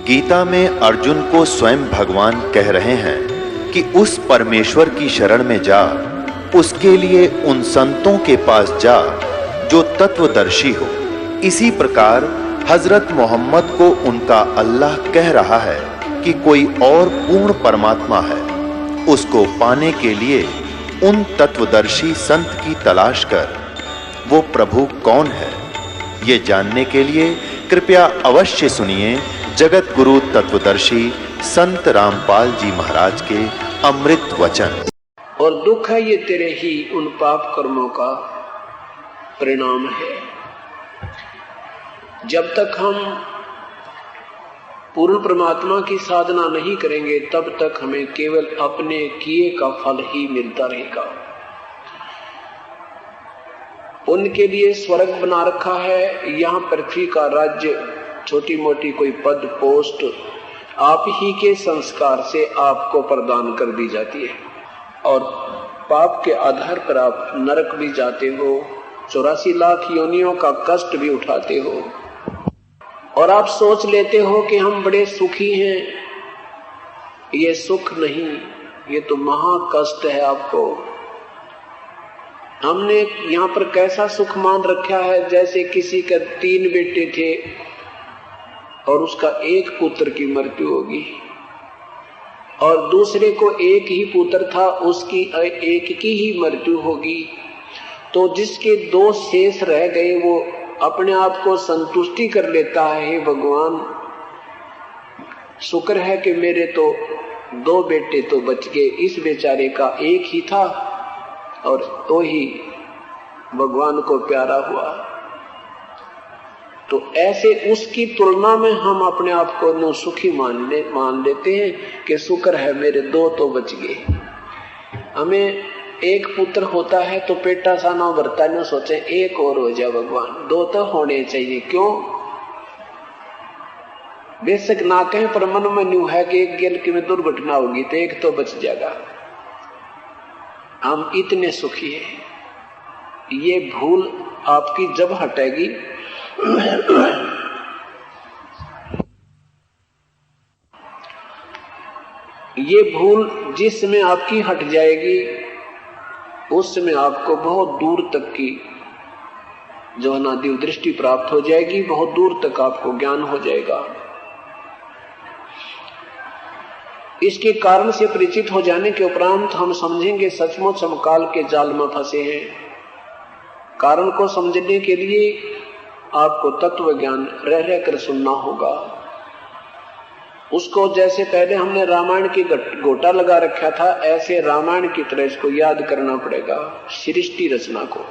गीता में अर्जुन को स्वयं भगवान कह रहे हैं कि उस परमेश्वर की शरण में जा, उसके लिए उन संतों के पास जा जो तत्वदर्शी हो। इसी प्रकार हजरत मोहम्मद को उनका अल्लाह कह रहा है कि कोई और पूर्ण परमात्मा है, उसको पाने के लिए उन तत्वदर्शी संत की तलाश कर। वो प्रभु कौन है, ये जानने के लिए कृपया अवश्य सुनिए जगत गुरु तत्वदर्शी संत रामपाल जी महाराज के अमृत वचन। और दुख है ये तेरे ही उन पाप कर्मों का परिणाम है। जब तक हम पूर्ण परमात्मा की साधना नहीं करेंगे तब तक हमें केवल अपने किए का फल ही मिलता रहेगा। उनके लिए स्वर्ग बना रखा है, यहाँ पृथ्वी का राज्य, छोटी मोटी कोई पद पोस्ट आप ही के संस्कार से आपको प्रदान कर दी जाती है और पाप के आधार पर आप नरक भी जाते हो, 84 लाख योनियों का कष्ट भी उठाते हो और आप सोच लेते हो कि हम बड़े सुखी हैं। ये सुख नहीं, ये तो महा कष्ट है। आपको हमने यहाँ पर कैसा सुख मान रखा है, जैसे किसी के 3 बेटे थे और उसका एक पुत्र की मृत्यु होगी और दूसरे को एक ही पुत्र था, उसकी एक की ही मृत्यु होगी। तो जिसके 2 शेष रह गए वो अपने आप को संतुष्टि कर लेता है, हे भगवान शुक्र है कि मेरे तो 2 बेटे तो बच गए, इस बेचारे का एक ही था और तो ही भगवान को प्यारा हुआ। तो ऐसे उसकी तुलना में हम अपने आप को न सुखी मान लेते हैं कि शुक्र है मेरे 2 तो बच गए। हमें एक पुत्र होता है तो पेटा सा ना भरता, न सोचे एक और हो जाए भगवान, 2 तो होने चाहिए। क्यों? बेशक ना कहें पर मन में न्यू है कि एक गेल की में दुर्घटना होगी तो एक तो बच जाएगा। हम इतने सुखी हैं। ये भूल आपकी जब हटेगी ये भूल जिसमें आपकी हट जाएगी उसमें आपको बहुत दूर तक की जो है ना दिव्य दृष्टि प्राप्त हो जाएगी, बहुत दूर तक आपको ज्ञान हो जाएगा। इसके कारण से परिचित हो जाने के उपरांत हम समझेंगे सचमुच हम काल के जाल में फंसे हैं। कारण को समझने के लिए आपको तत्व ज्ञान रह रह कर सुनना होगा। उसको जैसे पहले हमने रामायण की गोटा लगा रखा था, ऐसे रामायण की तरह इसको याद करना पड़ेगा, सृष्टि रचना को।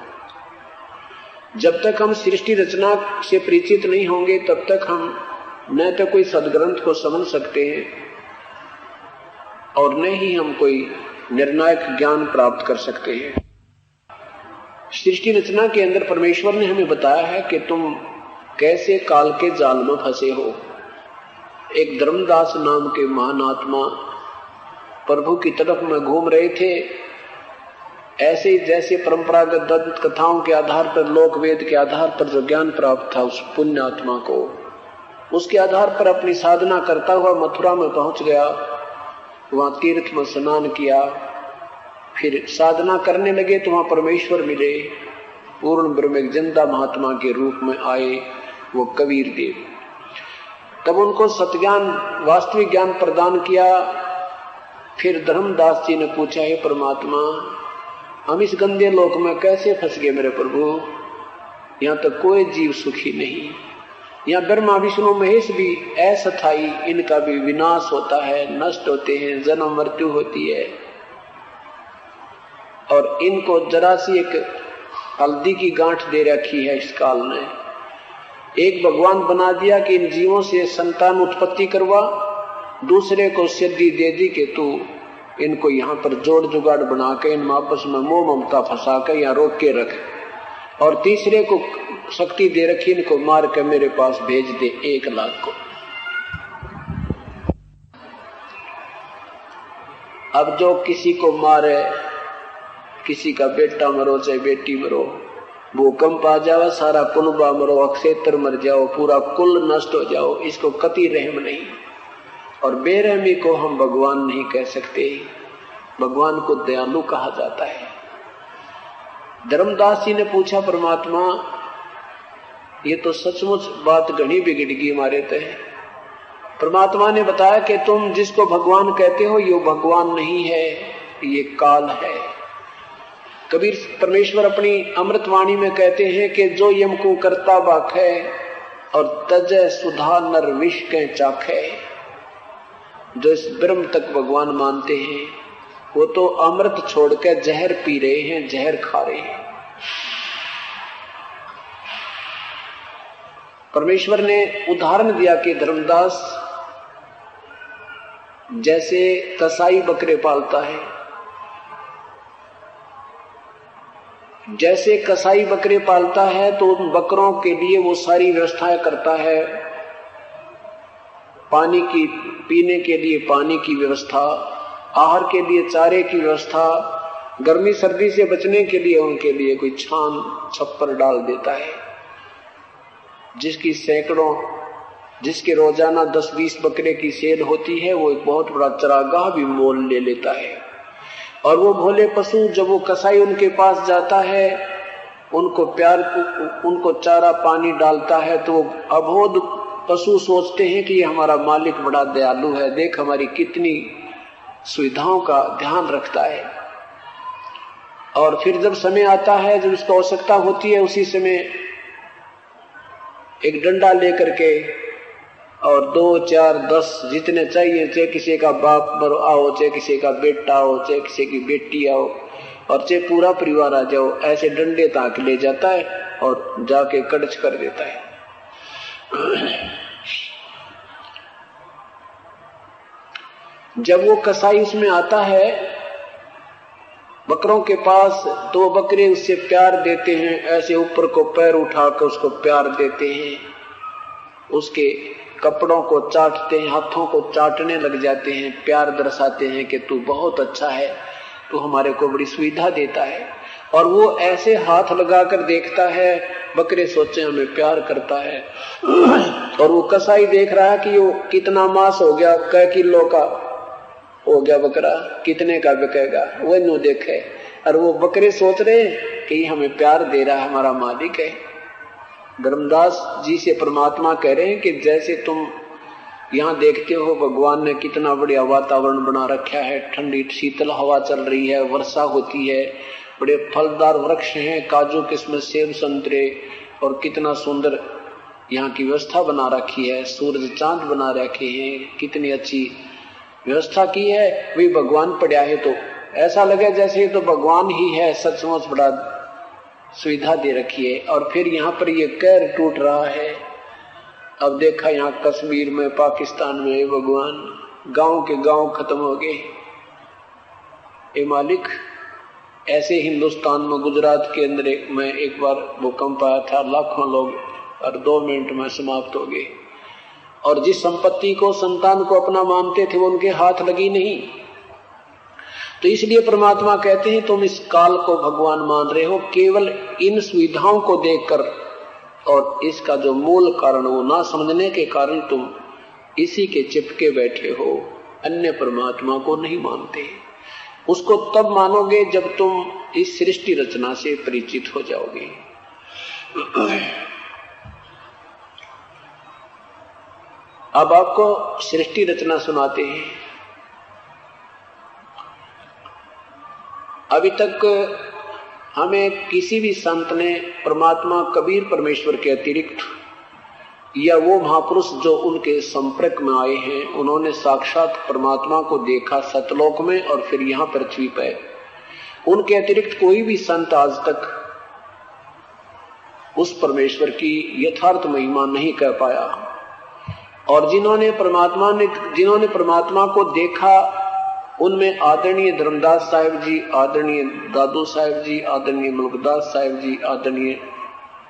जब तक हम सृष्टि रचना से परिचित नहीं होंगे तब तक हम न तो कोई सदग्रंथ को समझ सकते हैं और न ही हम कोई निर्णायक ज्ञान प्राप्त कर सकते हैं। सृष्टि रचना के अंदर परमेश्वर ने हमें बताया है कि तुम कैसे काल के जाल में फंसे हो। एक धर्मदास नाम के महान आत्मा प्रभु की तरफ में घूम रहे थे। ऐसे ही जैसे परंपरागत दंत कथाओं के आधार पर, लोक वेद के आधार पर जो ज्ञान प्राप्त था उस पुण्य आत्मा को, उसके आधार पर अपनी साधना करता हुआ मथुरा में पहुंच गया। वहां तीर्थ में स्नान किया, फिर साधना करने लगे तो वहां परमेश्वर मिले, पूर्ण ब्रह्म जिंदा महात्मा के रूप में आए, वो कबीर देव। तब उनको सत्ज्ञान, वास्तविक ज्ञान प्रदान किया। फिर धर्मदास जी ने पूछा, हे परमात्मा हम इस गंदे लोक में कैसे फंस गए मेरे प्रभु, यहाँ तक कोई जीव सुखी नहीं, यहाँ ब्रह्मा विष्णु महेश भी अस्थायी, इनका भी विनाश होता है, नष्ट होते हैं, जन्म मृत्यु होती है और इनको जरा सी एक हल्दी की गांठ दे रखी है इस काल ने। एक भगवान बना दिया कि इन जीवों से संतान उत्पत्ति करवा, दूसरे को सिद्धि दे दी कि तू इनको यहाँ पर जोड़ जुगाड़ बना के इन आपस में मोह ममता फंसा के यहाँ रोक के रख, और तीसरे को शक्ति दे रखी, इनको मार के मेरे पास भेज दे 1 लाख को। अब जो किसी को मारे, किसी का बेटा मरो चाहे बेटी मरो, भूकंप आ जाओ, सारा कुनबा मरो, अक्षेत्र मर जाओ, पूरा कुल नष्ट हो जाओ, इसको कति रहम नहीं। और बेरहमी को हम भगवान नहीं कह सकते। भगवान को दयालु कहा जाता है। धर्मदास जी ने पूछा, परमात्मा ये तो सचमुच बात घनी बिगड़ गई हमारे तय। परमात्मा ने बताया कि तुम जिसको भगवान कहते हो ये भगवान नहीं है, ये काल है। कबीर परमेश्वर अपनी अमृतवाणी में कहते हैं कि जो यम को करता बाखे और तजय सुधा नर विष के चाखे। जो इस ब्रह्म तक भगवान मानते हैं वो तो अमृत छोड़कर जहर पी रहे हैं, जहर खा रहे हैं। परमेश्वर ने उदाहरण दिया कि धर्मदास जैसे कसाई बकरे पालता है, जैसे कसाई बकरे पालता है तो उन बकरों के लिए वो सारी व्यवस्थाएं करता है। पानी की पीने के लिए पानी की व्यवस्था, आहार के लिए चारे की व्यवस्था, गर्मी सर्दी से बचने के लिए उनके लिए कोई छान छप्पर डाल देता है। जिसकी सैकड़ों, जिसके रोजाना 10-20 बकरे की सेल होती है, वो एक बहुत बड़ा चरागाह भी मोल ले लेता है। और वो भोले पशु जब वो कसाई उनके पास जाता है, उनको प्यार, उनको चारा पानी डालता है, तो वो अबोध पशु सोचते हैं कि ये हमारा मालिक बड़ा दयालु है, देख हमारी कितनी सुविधाओं का ध्यान रखता है। और फिर जब समय आता है, जब इसको आवश्यकता होती है, उसी समय एक डंडा लेकर के और 2, 4, 10 जितने चाहिए, चाहे किसी का बाप आओ, चाहे किसी का बेटा आओ, चाहे किसी की बेटी आओ, और चाहे पूरा परिवार आ जाओ, ऐसे डंडे ताक ले जाता है और जाके कड़च कर देता है। जब वो कसाई उसमें आता है बकरों के पास, तो वो बकरे उससे प्यार देते हैं, ऐसे ऊपर को पैर उठाकर उसको प्यार देते हैं, उसके कपड़ों को चाटते हैं, हाथों को चाटने लग जाते हैं, प्यार दर्शाते हैं कि तू बहुत अच्छा है, तू हमारे को बड़ी सुविधा देता है। और वो ऐसे हाथ लगाकर देखता है, बकरे सोचे हमें प्यार करता है। और वो कसाई देख रहा है कि वो कितना मांस हो गया, कै किलो का हो गया बकरा, कितने का बिकेगा, वो नो देखे। और वो बकरे सोच रहे कि हमें प्यार दे रहा है, हमारा मालिक है। धर्मदास जी से परमात्मा कह रहे हैं कि जैसे तुम यहाँ देखते हो भगवान ने कितना बढ़िया वातावरण बना रखा है, ठंडी शीतल हवा चल रही है, वर्षा होती है, बड़े फलदार वृक्ष हैं, काजू किस्मत सेब संतरे, और कितना सुंदर यहाँ की व्यवस्था बना रखी है, सूरज चांद बना रखे हैं, कितनी अच्छी व्यवस्था की है। वही भगवान पड़ा है तो ऐसा लगे जैसे तो भगवान ही है, सचमुच बड़ा सुविधा दे रखी है। और फिर यहाँ पर ये कहर टूट रहा है। अब देखा यहाँ कश्मीर में, पाकिस्तान में, भगवान गांव के गांव खत्म हो गए। ए मालिक, ऐसे हिंदुस्तान में गुजरात के अंदर में एक बार भूकंप आया था, लाखों लोग और 2 मिनट में समाप्त हो गए। और जिस संपत्ति को संतान को अपना मानते थे वो उनके हाथ लगी नहीं। तो इसलिए परमात्मा कहते हैं तुम इस काल को भगवान मान रहे हो केवल इन सुविधाओं को देखकर, और इसका जो मूल कारण वो ना समझने के कारण तुम इसी के चिपके बैठे हो, अन्य परमात्मा को नहीं मानते। उसको तब मानोगे जब तुम इस सृष्टि रचना से परिचित हो जाओगे। अब आपको सृष्टि रचना सुनाते हैं। अभी तक हमें किसी भी संत ने परमात्मा कबीर परमेश्वर के अतिरिक्त या वो महापुरुष जो उनके संपर्क में आए हैं, उन्होंने साक्षात परमात्मा को देखा सतलोक में और फिर यहाँ पृथ्वी पर, उनके अतिरिक्त कोई भी संत आज तक उस परमेश्वर की यथार्थ महिमा नहीं कह पाया। और जिन्होंने परमात्मा को देखा उनमें आदरणीय धर्मदास साहिब जी, आदरणीय दादू साहिब जी, आदरणीय मुल्कदास साहिब जी, आदरणीय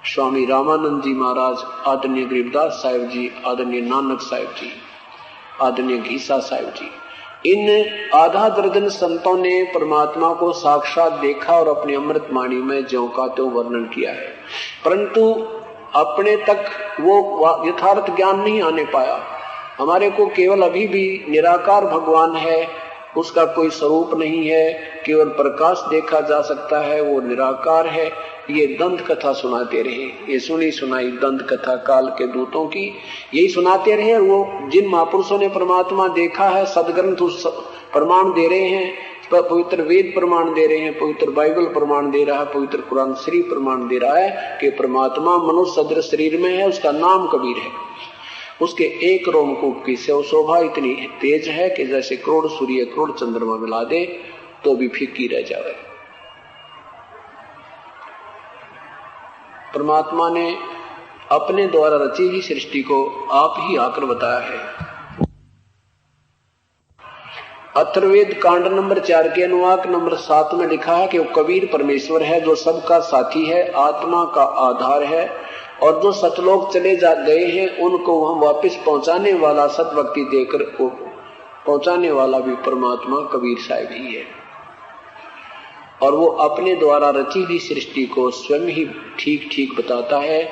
स्वामी रामानंद जी महाराज, आदरणीय गरीबदास साहिब जी, आदरणीय नानक साहिब जी, आदरणीय घीसा साहिब जी, इन आधा दर्जन संतों ने परमात्मा को साक्षात देखा और अपनी अमृतवाणी में ज्यों का त्यों वर्णन किया है। परंतु अपने तक वो यथार्थ ज्ञान नहीं आने पाया। हमारे को केवल अभी भी निराकार भगवान है, उसका कोई स्वरूप नहीं है, केवल प्रकाश देखा जा सकता है, वो निराकार है, ये दंत कथा सुनाते रहे। ये सुनी सुनाई दंत कथा काल के दूतों की यही सुनाते रहे। वो जिन महापुरुषों ने परमात्मा देखा है, सदग्रंथ उस प्रमाण दे रहे हैं, पवित्र वेद प्रमाण दे रहे हैं, पवित्र बाइबल प्रमाण दे रहा है, पवित्र कुरान शरीफ प्रमाण दे रहा है कि परमात्मा मनुष्य सदृश शरीर में है, उसका नाम कबीर है। उसके एक रोमकूप की शोभा इतनी तेज है कि जैसे करोड़ सूर्य करोड़ चंद्रमा मिला दे तो भी फीकी रह जाए। परमात्मा ने अपने द्वारा रची हुई सृष्टि को आप ही आकर बताया है। अथर्ववेद कांड नंबर 4 के अनुवाक नंबर 7 में लिखा है कि वो कबीर परमेश्वर है जो सबका साथी है, आत्मा का आधार है, और जो सतलोक चले जा गए हैं उनको हम वापस पहुंचाने वाला, सतभक्ति देकर को पहुंचाने वाला भी परमात्मा कबीर साहब ही है। और वो अपने द्वारा रची हुई सृष्टि को स्वयं ही ठीक ठीक बताता है,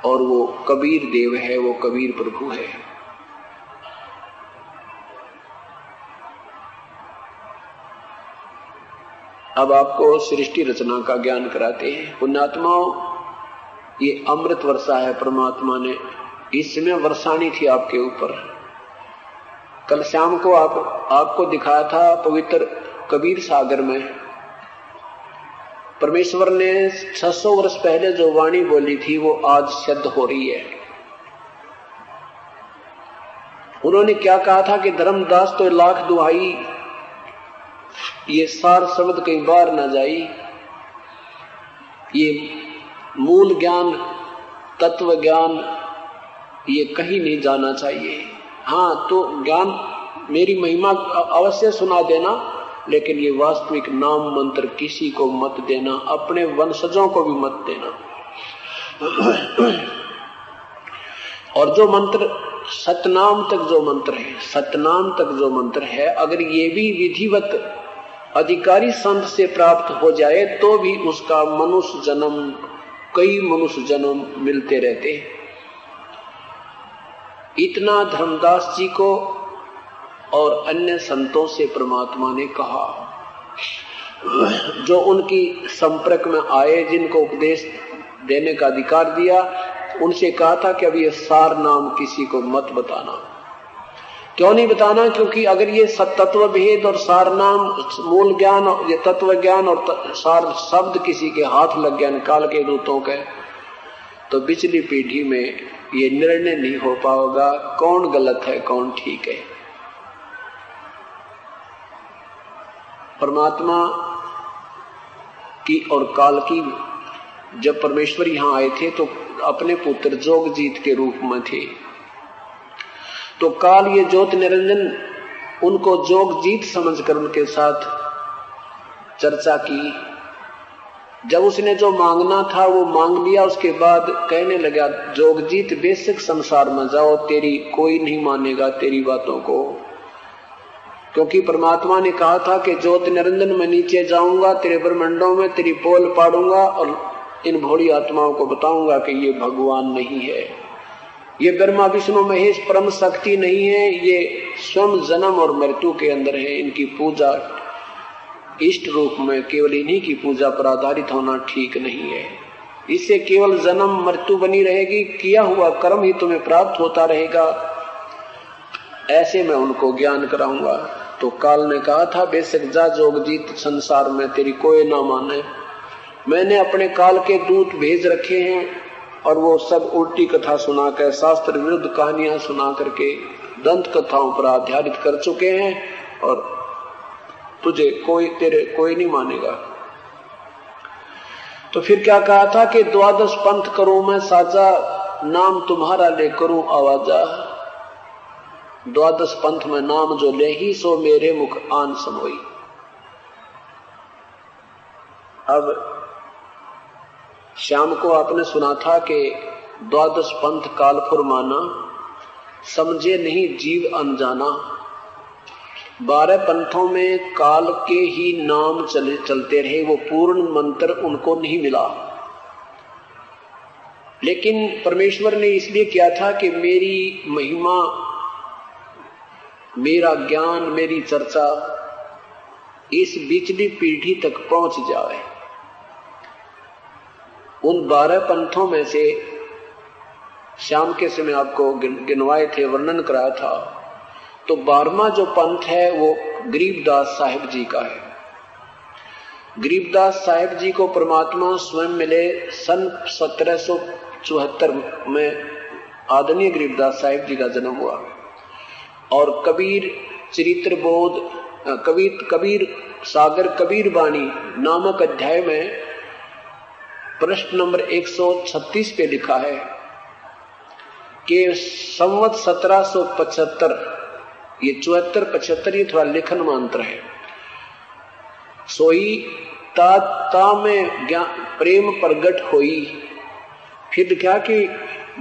और वो कबीर देव है, वो कबीर प्रभु है। अब आपको सृष्टि रचना का ज्ञान कराते हैं। पुण्यात्माओं, ये अमृत वर्षा है परमात्मा ने इसमें वर्षानी थी आपके ऊपर। कल शाम को आपको दिखाया था पवित्र कबीर सागर में परमेश्वर ने 600 वर्ष पहले जो वाणी बोली थी वो आज सिद्ध हो रही है। उन्होंने क्या कहा था कि धर्मदास तो लाख दुहाई, ये सार शब्द कई बार न जाई, ये मूल ज्ञान तत्व ज्ञान ये कहीं नहीं जाना चाहिए। हाँ, तो ज्ञान मेरी महिमा अवश्य सुना देना, लेकिन ये वास्तविक नाम मंत्र किसी को मत देना, अपने वंशजों को भी मत देना। और जो मंत्र सतनाम तक जो मंत्र है, सतनाम तक जो मंत्र है, अगर ये भी विधिवत अधिकारी संत से प्राप्त हो जाए तो भी उसका मनुष्य जन्म, कई मनुष्य जन्म मिलते रहते। इतना धर्मदास जी को और अन्य संतों से परमात्मा ने कहा, जो उनकी संपर्क में आए, जिनको उपदेश देने का अधिकार दिया, उनसे कहा था कि अब ये सार नाम किसी को मत बताना। क्यों नहीं बताना? क्योंकि अगर ये तत्व भेद और सार नाम, मूल ज्ञान, ये तत्व ज्ञान और सार शब्द किसी के हाथ लग गया काल के दूतों के, तो पिछली पीढ़ी में ये निर्णय नहीं हो पाएगा कौन गलत है कौन ठीक है। परमात्मा की और काल की जब परमेश्वर यहां आए थे तो अपने पुत्र जोगजीत के रूप में थे। तो काल ये ज्योत निरंजन उनको जोगजीत समझकर उनके साथ चर्चा की। जब उसने जो मांगना था वो मांग लिया, उसके बाद कहने लगा, जोगजीत बेशक संसार में जाओ, तेरी कोई नहीं मानेगा तेरी बातों को, क्योंकि परमात्मा ने कहा था कि ज्योत निरंजन में नीचे जाऊंगा, तेरे ब्रह्मांडों में तेरी पोल पाड़ूंगा और इन भोली आत्माओं को बताऊंगा कि ये भगवान नहीं है, ये ब्रह्मा विष्णु महेश परम शक्ति नहीं है, ये स्वयं जन्म और मृत्यु के अंदर है। इनकी पूजा इष्ट रूप में केवल इन्हीं की पूजा पर आधारित होना ठीक नहीं है। इससे केवल जन्म मृत्यु बनी रहेगी, किया हुआ कर्म ही तुम्हें प्राप्त होता रहेगा। ऐसे मैं उनको ज्ञान कराऊंगा। तो काल ने कहा था, बेशक जा जोगजीत, संसार में तेरी कोई ना माने, मैंने अपने काल के दूत भेज रखे हैं और वो सब उल्टी कथा सुनाकर, शास्त्र विरुद्ध कहानियां सुना करके दंत कथाओं पर आधारित कर चुके हैं, और तुझे तेरे कोई नहीं मानेगा। तो फिर क्या कहा था कि 12 पंथ करूं मैं साजा, नाम तुम्हारा ले करूं आवाजा। 12 पंथ में नाम जो ले ही, सो मेरे मुख आन समोई। अब शाम को आपने सुना था कि 12 पंथ काल फुरमाना, समझे नहीं जीव अनजाना। 12 पंथों में काल के ही नाम चलते रहे, वो पूर्ण मंत्र उनको नहीं मिला। लेकिन परमेश्वर ने इसलिए किया था कि मेरी महिमा, मेरा ज्ञान, मेरी चर्चा इस बिचली पीढ़ी तक पहुंच जाए। उन 12 पंथों में से शाम के समय आपको गिनवाए थे, वर्णन कराया था, तो 12वां जो पंथ है वो गरीबदास साहिब जी का है। गरीबदास साहिब जी को परमात्मा स्वयं मिले सन 1774 में। आदरणीय गरीबदास साहिब जी का जन्म हुआ और कबीर चरित्र बोध, कबीर सागर कबीर वाणी नामक अध्याय में प्रश्न नंबर 136 पे लिखा है कि संवत 1775, ये 74-75 ये थोड़ा लेखन मंत्र है। सोई ता में प्रेम प्रगट होई, फिर लिखा कि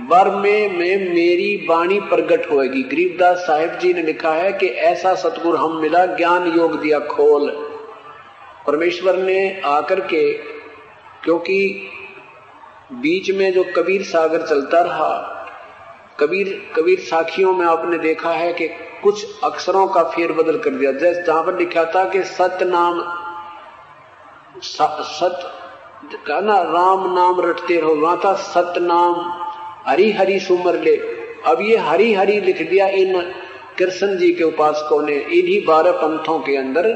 बर में मेरी वाणी प्रगट होएगी। गरीबदास साहिब जी ने लिखा है कि ऐसा सतगुरु हम मिला, ज्ञान योग दिया खोल। परमेश्वर ने आकर के, क्योंकि बीच में जो कबीर सागर चलता रहा, कबीर साखियों में आपने देखा है कि कुछ अक्षरों का फेरबदल कर दिया। जैसे जहां पर लिखा था कि सत नाम सत का ना राम नाम रटते रहो, वहां था सत नाम हरि हरि सुमर ले। अब ये हरि हरि लिख दिया इन कृष्ण जी के उपासकों ने। इन्हीं 12 पंथों के अंदर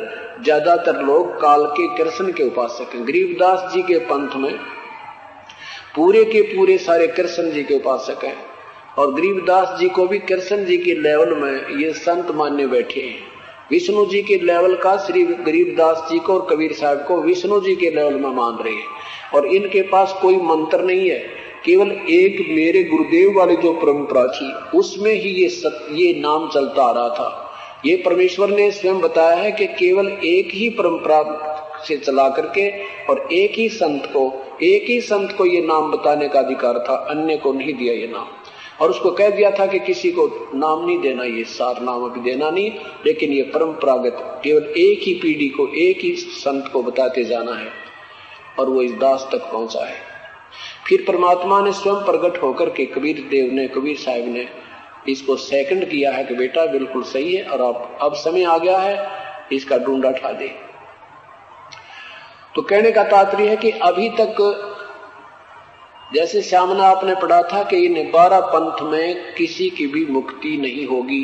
ज्यादातर लोग काल के कृष्ण के उपासक हैं। गरीबदास जी के पंथ में पूरे के पूरे सारे कृष्ण जी के उपासक हैं और गरीबदास जी को भी कृष्ण जी के लेवल में ये संत मानने बैठे हैं। विष्णु जी के लेवल का श्री गरीबदास जी को और कबीर साहब को विष्णु जी के लेवल में मान रहे हैं। और इनके पास कोई मंत्र नहीं है, केवल एक मेरे गुरुदेव वाली जो परंपरा थी उसमें ही ये नाम चलता आ रहा था। ये परमेश्वर ने स्वयं बताया है कि केवल एक ही परंपरा से चला करके और एक ही संत को ये नाम बताने का अधिकार था, अन्य को नहीं दिया ये नाम। और उसको कह दिया था कि किसी को नाम नहीं देना, ये सार नाम अभी देना नहीं, लेकिन ये परंपरागत केवल एक ही पीढ़ी को एक ही संत को बताते जाना है। और वो इस दास तक पहुंचा है। फिर परमात्मा ने स्वयं प्रकट होकर के कबीर साहब ने इसको सेकंड किया है कि बेटा बिल्कुल सही है और अब समय आ गया है, इसका डूंडा उठा दे। तो कहने का तात्पर्य है कि अभी तक जैसे श्यामना आपने पढ़ा था कि इन 12 पंथ में किसी की भी मुक्ति नहीं होगी,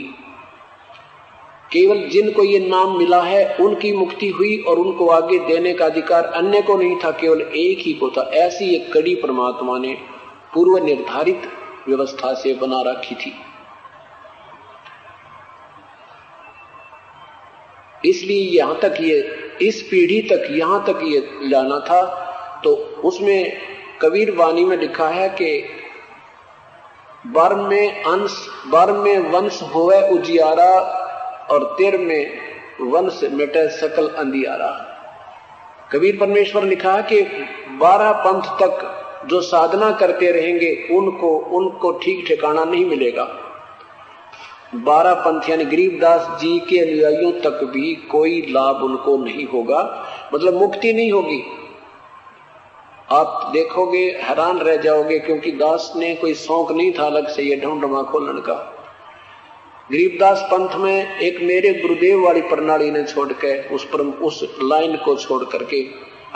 केवल जिनको ये नाम मिला है उनकी मुक्ति हुई और उनको आगे देने का अधिकार अन्य को नहीं था, केवल एक ही को था। ऐसी एक कड़ी परमात्मा ने पूर्व निर्धारित व्यवस्था से बना रखी थी। इसलिए यहां तक ये इस पीढ़ी तक यहां तक ये लाना था। तो उसमें कबीर वाणी में लिखा है कि बर में वंश होवे उजियारा और तिर में वंश मिटे सकल अंधियारा। कबीर परमेश्वर लिखा है कि 12 पंथ तक जो साधना करते रहेंगे उनको ठीक ठिकाना नहीं मिलेगा। 12 पंथ यानी गरीबदास जी के अनुयायियों तक भी कोई लाभ उनको नहीं होगा, मतलब मुक्ति नहीं होगी। आप देखोगे हैरान रह जाओगे, क्योंकि दास ने कोई शौक नहीं था अलग से ये ढमढमा खोलने का। गरीबदास पंथ में एक मेरे गुरुदेव वाली प्रणाली ने छोड़ के उस लाइन को छोड़ करके,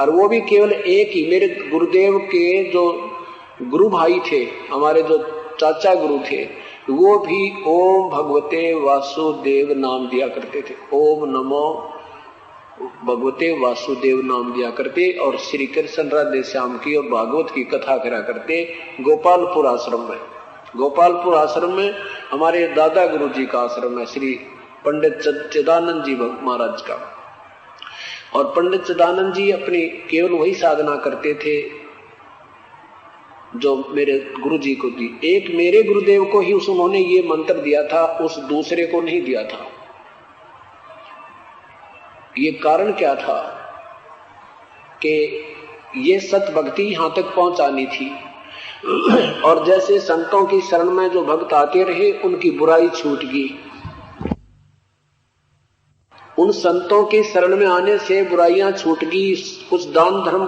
और वो भी केवल एक ही मेरे गुरुदेव के जो गुरु भाई थे, हमारे जो चाचा गुरु थे, वो भी ओम भगवते वासुदेव नाम दिया करते थे। ओम नमो भगवते वासुदेव नाम दिया करते और श्री कृष्ण राधे श्याम की और भागवत की कथा करा करते गोपालपुर आश्रम में हमारे दादा गुरु जी का आश्रम है, श्री पंडित चिदानंद जी महाराज का। और पंडित चिदानंद जी अपनी केवल वही साधना करते थे जो मेरे गुरु जी को दी। एक मेरे गुरुदेव को ही उन्होंने ये मंत्र दिया था, उस दूसरे को नहीं दिया था। ये कारण क्या था कि ये सत भक्ति यहां तक पहुंचानी थी। और जैसे संतों की शरण में जो भक्त आते रहे उनकी बुराई छूट गई, उन संतों के शरण में आने से बुराइयां छूट गई, कुछ दान धर्म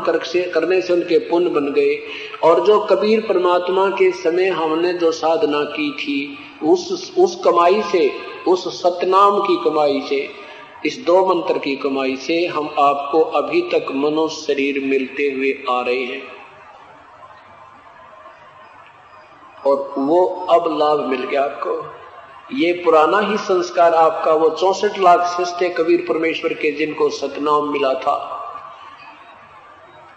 करने से उनके पुण्य बन गए। और जो कबीर परमात्मा के समय हमने जो साधना की थी, उस कमाई से, उस सतनाम की कमाई से, इस 2 मंत्र की कमाई से हम आपको अभी तक मनुष्य शरीर मिलते हुए आ रहे हैं। और वो अब लाभ मिल गया आपको। ये पुराना ही संस्कार आपका, वो 64 लाख शिष्य कबीर परमेश्वर के जिनको सतनाम मिला था,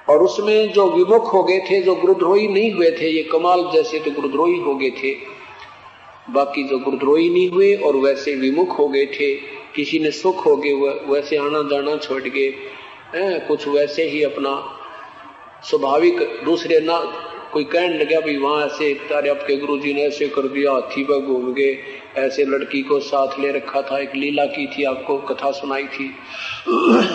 और उसमें जो विमुख हो गए थे, जो गुरुद्रोही नहीं हुए थे, ये कमाल जैसे तो गुरुद्रोही हो गए थे, बाकी जो गुरुद्रोही नहीं हुए और वैसे विमुख हो गए थे, किसी ने सुख हो गए, वैसे आना जाना छोड़ गए, कुछ वैसे ही अपना स्वाभाविक, दूसरे ना कोई कहने लगा भाई वहां ऐसे तारे आपके गुरुजी ने ऐसे कर दिया, हाथी पर घूम गए, ऐसे लड़की को साथ ले रखा था, एक लीला की थी, आपको कथा सुनाई थी।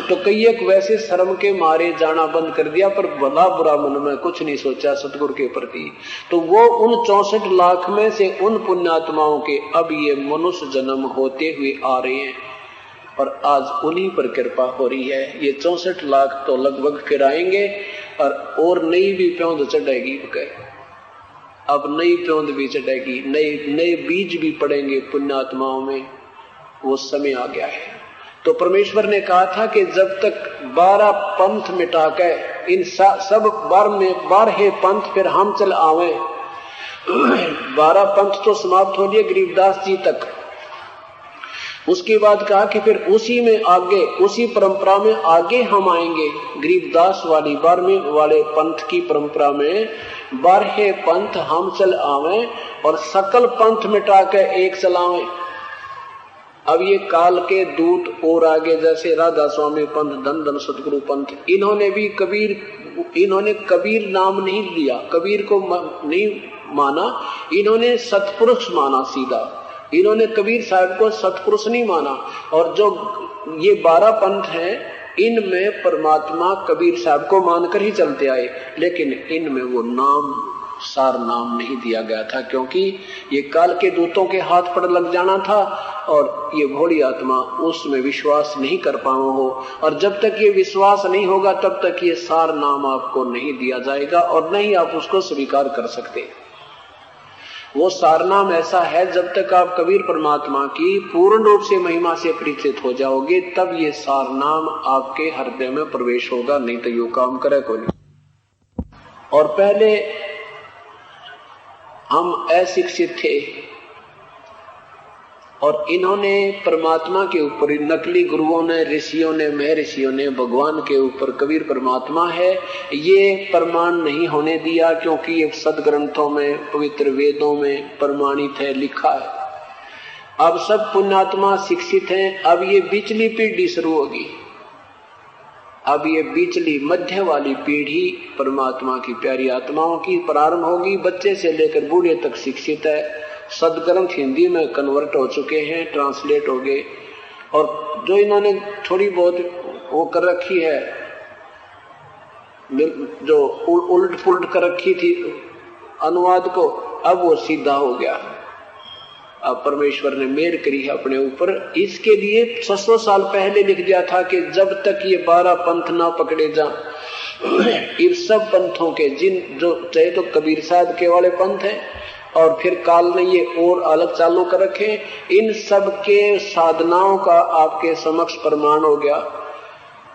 तो कई एक वैसे शर्म के मारे जाना बंद कर दिया, पर भला बुरा मन में कुछ नहीं सोचा सतगुरु के प्रति। तो वो उन 64 लाख में से उन पुण्यात्माओं के अब ये मनुष्य जन्म होते हुए आ रहे हैं, और आज उन्हीं पर कृपा हो रही है। ये 64 लाख तो लगभग फिर आएंगे, और नई भी प्योंद चढ़ेगी, अब नई प्योंद भी चढ़ेगी, नए बीज भी पड़ेंगे पुण्यात्माओं में, वो समय आ गया है। तो परमेश्वर ने कहा था कि जब तक 12 पंथ मिटाकर इन सब 12 पंथ फिर हम चल आवे, 12 पंथ तो समाप्त हो लिए गरीबदास जी तक। उसके बाद कहा कि फिर उसी में आगे, उसी परंपरा में आगे हम आएंगे, गरीबदास वाली 12वें वाले पंथ की परंपरा में 12 पंथ हम चल आवे और सकल पंथ मिटा के एक चलावे। अब ये काल के दूत और आगे, जैसे राधा स्वामी पंथ, धन धन सतगुरु पंथ, इन्होंने कबीर नाम नहीं लिया, कबीर को नहीं माना, इन्होंने सतपुरुष माना सीधा, इन्होंने कबीर साहब को सतपुरुष नहीं माना। और जो ये 12 पंथ हैं, इनमें परमात्मा कबीर साहब को मानकर ही चलते आए, लेकिन इनमें वो नाम, सार नाम नहीं दिया गया था, क्योंकि ये काल के दूतों के हाथ पर लग जाना था, और ये भोली आत्मा उसमें विश्वास नहीं कर पाओ हो। और जब तक ये विश्वास नहीं होगा, तब तक ये सार नाम आपको नहीं दिया जाएगा, और नहीं आप उसको स्वीकार कर सकते। वो सारनाम ऐसा है, जब तक आप कबीर परमात्मा की पूर्ण रूप से महिमा से परिचित हो जाओगे, तब ये सारनाम आपके हृदय में प्रवेश होगा, नहीं तो यो काम करे कोई नहीं। और पहले हम अशिक्षित थे, और इन्होंने परमात्मा के ऊपर, नकली गुरुओं ने, ऋषियों ने, महर्षियों ने भगवान के ऊपर कबीर परमात्मा है ये प्रमाण नहीं होने दिया, क्योंकि ये सदग्रंथों में, पवित्र वेदों में प्रमाणित है, लिखा है। अब सब पुण्यात्मा शिक्षित हैं, अब ये बिचली पीढ़ी शुरू होगी, अब ये बिचली मध्य वाली पीढ़ी परमात्मा की प्यारी आत्माओं की प्रारंभ होगी। बच्चे से लेकर बूढ़े तक शिक्षित है, सदग्रंथ हिंदी में कन्वर्ट हो चुके हैं, ट्रांसलेट हो गए, और जो इन्होंने थोड़ी बहुत वो कर रखी है, जो उलट पुलट कर रखी थी अनुवाद को, अब वो सीधा हो गया। अब परमेश्वर ने मेहर करी है अपने ऊपर। इसके लिए 600 साल पहले लिख दिया था कि जब तक ये 12 पंथ ना पकड़े जा, इन सब पंथों के, जिन जो चाहे तो कबीर साहब के वाले पंथ हैं, और फिर काल ने ये और अलग चालू कर रखे, इन सब के साधनाओं का आपके समक्ष प्रमाण हो गया।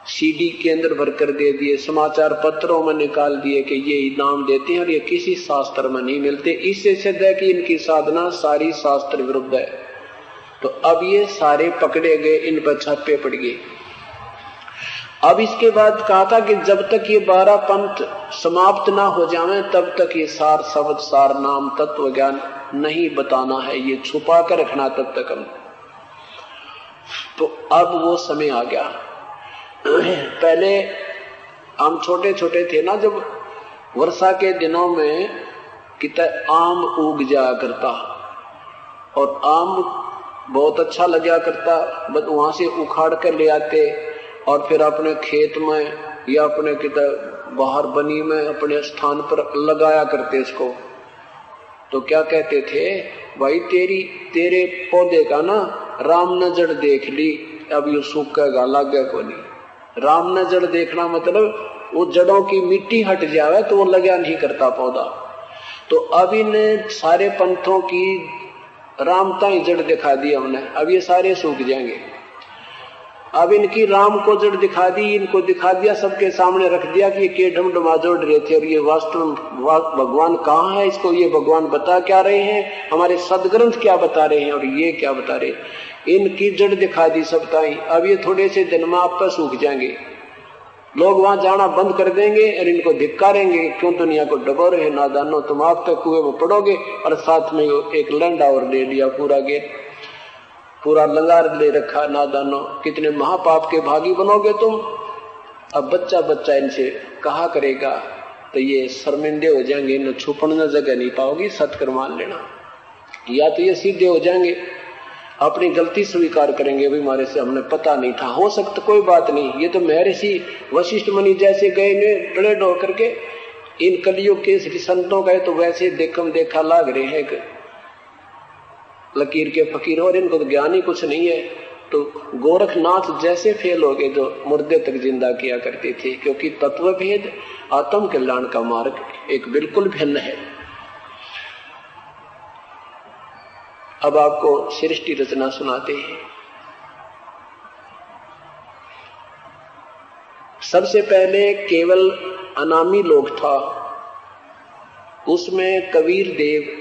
सीडी के अंदर भर कर दे दिए, समाचार पत्रों में निकाल दिए कि ये इनाम देते हैं, और ये किसी शास्त्र में नहीं मिलते। इससे सिद्ध है कि इनकी साधना सारी शास्त्र विरुद्ध है। तो अब ये सारे पकड़े गए, इन पर छापे पड़ गए। अब इसके बाद कहा था कि जब तक ये 12 पंथ समाप्त ना हो जाएं, तब तक ये सार शब्द, सार नाम, तत्व ज्ञान नहीं बताना है, ये छुपा कर रखना तब तक हम। तो अब वो समय आ गया। पहले हम छोटे छोटे थे ना, जब वर्षा के दिनों में कितना आम उग जाया करता, और आम बहुत अच्छा लगा करता, बस वहां से उखाड़ कर ले आते, और फिर अपने खेत में या अपने कितना बाहर बनी में अपने स्थान पर लगाया करते इसको। तो क्या कहते थे, भाई तेरे पौधे का ना राम नजर देख ली, अब ये सूखेगा लागे को नहीं। राम ने जड़ देखना मतलब वो जड़ों की मिट्टी हट जावे तो वो लगा नहीं करता पौधा। तो अब इन सारे पंथों की रामता ही जड़ दिखा दी हमने, अब ये सारे सूख जाएंगे। अब इनकी राम को जड़ दिखा दी, इनको दिखा दिया, सबके सामने रख दिया कि ये ढमढमा जोड़ रहे थे और ये वास्तव भगवान कहाँ है, इसको ये भगवान बता क्या रहे हैं, हमारे सदग्रंथ क्या बता रहे हैं और ये क्या बता रहे। इनकी जड़ दिखा दी सबका ही। अब ये थोड़े से दिन में आप पर सूख जाएंगे, लोग वहां जाना बंद कर देंगे और इनको धिक्कारेंगे, क्यों दुनिया को डबो रहे नादानो, तुम आप तक कुएं में पड़ोगे। और साथ में एक लंडा और ले लिया, पूरा गेट पूरा लंगार ले रखा, नादानो कितने महापाप के भागी बनोगे तुम। अब बच्चा बच्चा इनसे कहा करेगा तो ये शर्मिंदे हो जाएंगे, इन्हें छुपने जगह नहीं पाओगी, सत्कर मान लेना। या तो ये सीधे हो जाएंगे, अपनी गलती स्वीकार करेंगे, भी हमारे से हमने पता नहीं था, हो सकता कोई बात नहीं, ये तो महर्षि वशिष्ठ मुनि जैसे गए ने डरे डो करके। इन कलियुग के संतों का तो वैसे देखम देखा लाग रहे हैं लकीर के फकीर, और इनको तो ज्ञान ही कुछ नहीं है। तो गोरखनाथ जैसे फेल हो गए जो मुर्दे तक जिंदा किया करते थे, क्योंकि तत्व भेद आत्म कल्याण का मार्ग एक बिल्कुल भिन्न है। अब आपको सृष्टि रचना सुनाते हैं। सबसे पहले केवल अनामी लोक था, उसमें कबीर देव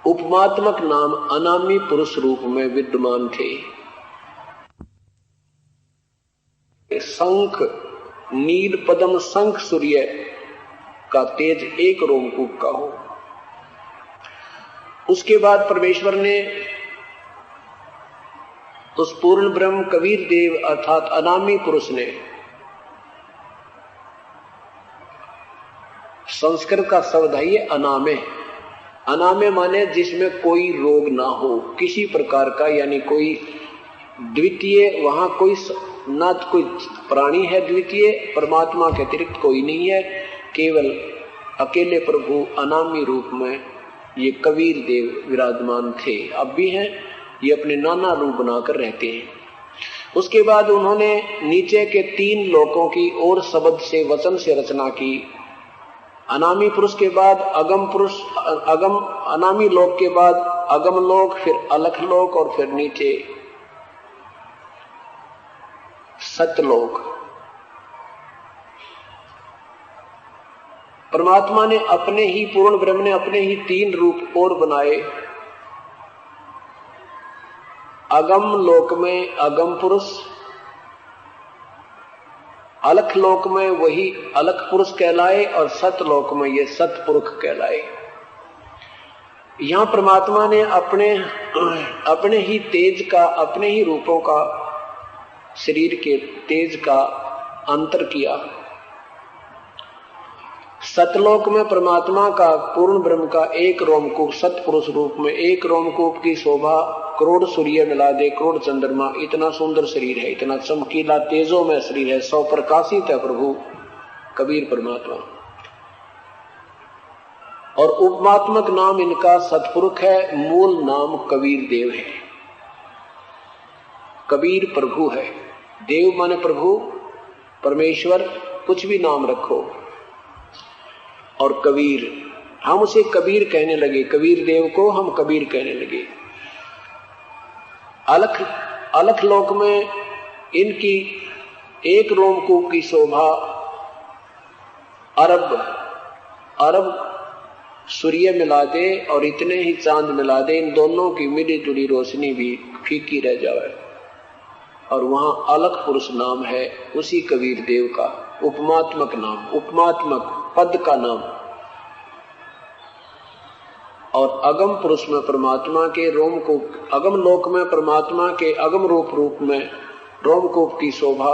उपमात्मक नाम अनामी पुरुष रूप में विद्यमान थे। शंख नील पद्म शंख सूर्य का तेज एक रोमकूप का हो। उसके बाद परमेश्वर ने उस पूर्ण ब्रह्म कबीर देव अर्थात अनामी पुरुष ने, संस्कृत का शब्द है ये अनामे, अनामे माने जिसमें कोई रोग ना हो किसी प्रकार का, यानी कोई द्वितीय वहां कोई ना कोई प्राणी है द्वितीय, परमात्मा के अतिरिक्त कोई नहीं है, केवल अकेले प्रभु अनामी रूप में ये कबीर देव विराजमान थे, अब भी हैं। ये अपने नाना रूप बनाकर रहते हैं। उसके बाद उन्होंने नीचे के 3 लोकों की और शब्द से वचन से रचना की। अनामी पुरुष के बाद अगम पुरुष, अगम अनामी लोक के बाद अगम लोक, फिर अलख लोक और फिर नीचे सतलोक। परमात्मा ने अपने ही पूर्ण ब्रह्म ने अपने ही 3 रूप और बनाए। अगम लोक में अगम पुरुष, अलख लोक में वही अलख पुरुष कहलाए और सतलोक में ये सतपुरुष कहलाए। यहां परमात्मा ने अपने ही तेज का, अपने ही रूपों का, शरीर के तेज का अंतर किया। सतलोक में परमात्मा का पूर्ण ब्रह्म का एक रोमकूप सतपुरुष रूप में, एक रोमकूप की शोभा करोड़ सूर्य मिला दे, करोड़ चंद्रमा, इतना सुंदर शरीर है, इतना चमकीला तेजों में शरीर है, सौ प्रकाशित है प्रभु कबीर परमात्मा। और उपमात्मक नाम इनका सतपुरुष है, मूल नाम कबीर देव है। कबीर प्रभु है, देव माने प्रभु, परमेश्वर, कुछ भी नाम रखो। और कबीर, हम उसे कबीर कहने लगे, कबीर देव को हम कबीर कहने लगे। अलख लोक में इनकी एक रोमकूप की शोभा अरब सूर्य मिला दे और इतने ही चांद मिला दे, इन दोनों की मिली जुली रोशनी भी फीकी रह जाए। और वहां अलख पुरुष नाम है उसी कबीर देव का, उपमात्मक नाम, उपमात्मक पद का नाम। और अगम पुरुष में परमात्मा के रोमकूप, अगम लोक में परमात्मा के अगम रूप में रोमकूप की शोभा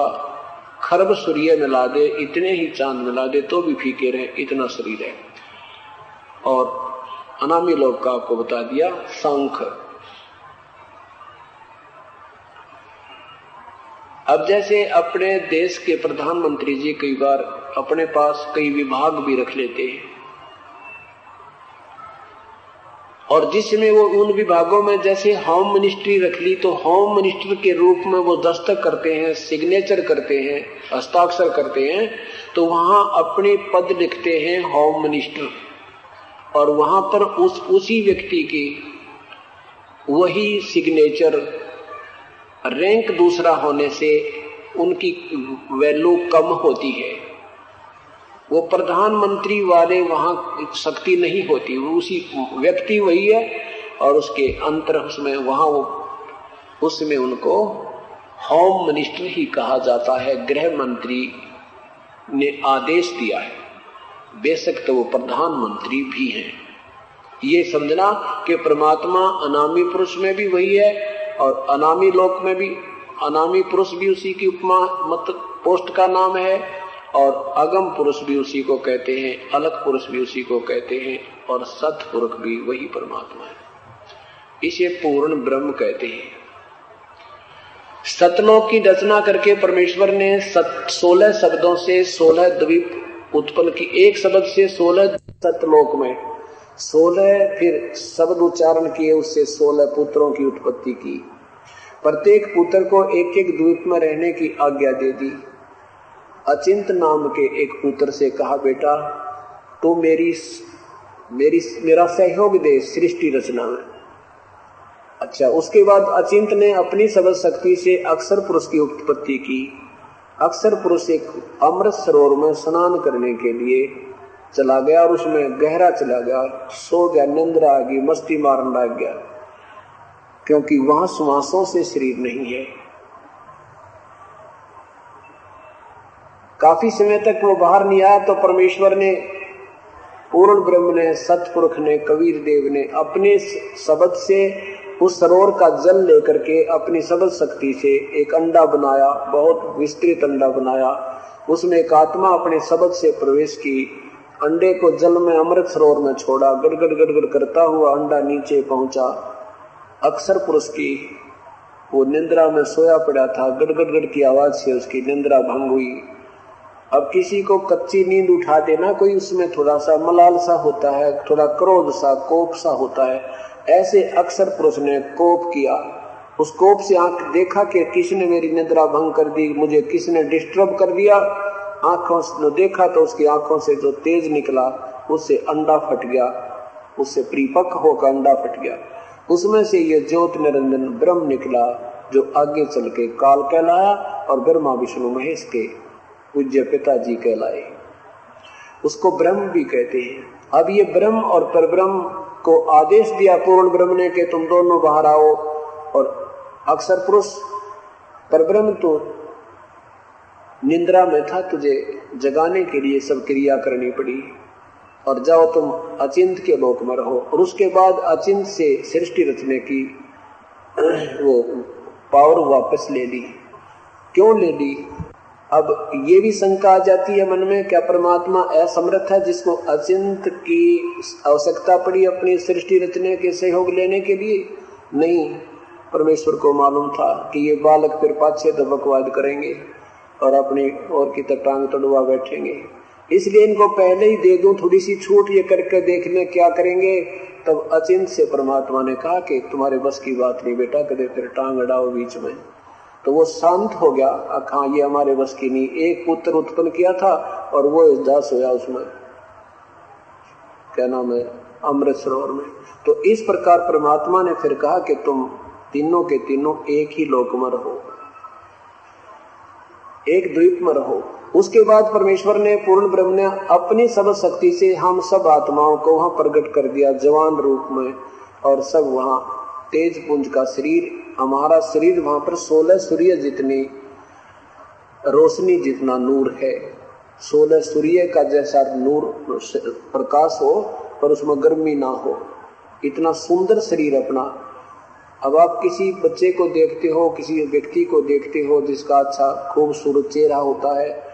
खरब सूर्य मिला दे, इतने ही चांद मिला दे तो भी फीके रहे, इतना शरीर है। और अनामी लोक का आपको बता दिया शंख। अब जैसे अपने देश के प्रधानमंत्री जी कई बार अपने पास कई विभाग भी रख लेते हैं और जिसमें वो उन विभागों में जैसे होम मिनिस्ट्री रख ली तो होम मिनिस्टर के रूप में वो दस्तक करते हैं, सिग्नेचर करते हैं, हस्ताक्षर करते हैं, तो वहां अपने पद लिखते हैं होम मिनिस्टर, और वहां पर उसी व्यक्ति की वही सिग्नेचर, रैंक दूसरा होने से उनकी वैल्यू कम होती है। वो प्रधानमंत्री वाले वहां शक्ति नहीं होती, वो उसी व्यक्ति वही है और उसके अंतर उसमें वहां वो उसमें उनको होम मिनिस्टर ही कहा जाता है। गृह मंत्री ने आदेश दिया है, बेशक तो वो प्रधानमंत्री भी हैं। ये समझना कि परमात्मा अनामी पुरुष में भी वही है और अनामी लोक में भी, अनामी पुरुष भी उसी की उपमा मतलब पोस्ट का नाम है, और अगम पुरुष भी उसी को कहते हैं, अलग पुरुष भी उसी को कहते हैं, और सतपुरुष भी वही परमात्मा है। इसे पूर्ण ब्रह्म कहते हैं। सतलोक की रचना करके परमेश्वर ने 16 शब्दों से 16 द्वीप उत्पन्न की। एक शब्द से 16 सतलोक में 16 फिर शब्द उच्चारण किए, उससे 16 पुत्रों की उत्पत्ति की। प्रत्येक पुत्र को एक एक द्वीप में रहने की आज्ञा दे दी। अचिंत नाम के एक पुत्र से कहा, बेटा तू मेरा सहयोग दे सृष्टि रचना में। अच्छा, उसके बाद अचिंत ने अपनी सबद शक्ति से अक्षर पुरुष की उत्पत्ति की। अक्षर पुरुष एक अमृत सरोवर में स्नान करने के लिए चला गया और उसमें गहरा चला गया, सो गया, निंद्रा आ गई, मस्ती मारने लग गया, क्योंकि वहां श्वासों से शरीर नहीं है। काफी समय तक वो बाहर नहीं आया तो परमेश्वर ने, पूर्ण ब्रह्म ने, सतपुरुष ने, कबीर देव ने अपने शब्द से उस सरोवर का जल लेकर के अपनी शब्द शक्ति से एक अंडा बनाया, बहुत विस्तृत अंडा बनाया। उसमें एक आत्मा अपने शब्द से प्रवेश की, अंडे को जल में अमृत सरोवर में छोड़ा, गड़गड़ गड़गड़ करता हुआ अंडा नीचे पहुंचा। अक्षर पुरुष की वो निंद्रा में सोया पड़ा था, गड़गड़ गड़ की आवाज से उसकी निंद्रा भंग हुई। अब किसी को कच्ची नींद उठा देना, कोई उसमें थोड़ा सा मलाल सा होता है, थोड़ा क्रोध सा, कोप सा होता है। ऐसे अक्षर पुरुष ने कोप किया। उस कोप से आंख देखा कि किसने मेरी निद्रा भंग कर दी, मुझे किसने डिस्टर्ब कर दिया। आंखों से देखा तो उसकी आंखों से जो तेज निकला उससे अंडा फट गया, उससे परिपक्व होकर अंडा फट गया। उसमें से ये ज्योत निरंजन ब्रह्म निकला, जो आगे चल के काल कहलाया और ब्रह्मा विष्णु महेश के पूज्य पिताजी कहलाए। उसको ब्रह्म भी कहते हैं। अब ये ब्रह्म और परब्रह्म को आदेश दिया पूर्ण ब्रह्म ने कि तुम दोनों बाहर आओ, और अक्षर पुरुष परब्रह्म तो निंद्रा में था, तुझे जगाने के लिए सब क्रिया करनी पड़ी, और जाओ तुम अचिंत के लोक में रहो। और उसके बाद अचिंत से सृष्टि रचने की वो पावर वापस ले ली। क्यों ले ली? अब ये भी शंका आ जाती है मन में, क्या परमात्मा असमर्थ है जिसको अचिंत की आवश्यकता पड़ी अपनी सृष्टि रचने के सहयोग लेने के लिए? नहीं, परमेश्वर को मालूम था कि ये बालक फिर पाछे दबकवाद करेंगे और अपनी और की टांग तड़वा बैठेंगे, इसलिए इनको पहले ही दे दूं थोड़ी सी छूट, ये करके देखने क्या करेंगे। तब अचिंत से परमात्मा ने कहा कि तुम्हारे बस की बात नहीं बेटा, कदे फिर टांग अड़ाओ बीच में। तो वो शांत हो गया, हाँ ये हमारे बस की नहीं। एक पुत्र उत्पन्न किया था और वो दास होया उसमें, क्या नाम है, अमृत सरोवर में। तो इस प्रकार परमात्मा ने फिर कहा कि तुम तीनों के तीनों एक ही लोक में रहो, एक द्वीप में रहो। उसके बाद परमेश्वर ने, पूर्ण ब्रह्म ने अपनी सब शक्ति से हम सब आत्माओं को वहां प्रकट कर दिया जवान रूप में, और सब वहां तेज पुंज का शरीर, हमारा शरीर वहां पर 16 सूर्य जितनी रोशनी, जितना नूर है, 16 सूर्य का जैसा नूर प्रकाश हो पर उसमें गर्मी ना हो, इतना सुंदर शरीर अपना। अब आप किसी बच्चे को देखते हो, किसी व्यक्ति को देखते हो जिसका अच्छा खूबसूरत चेहरा होता है,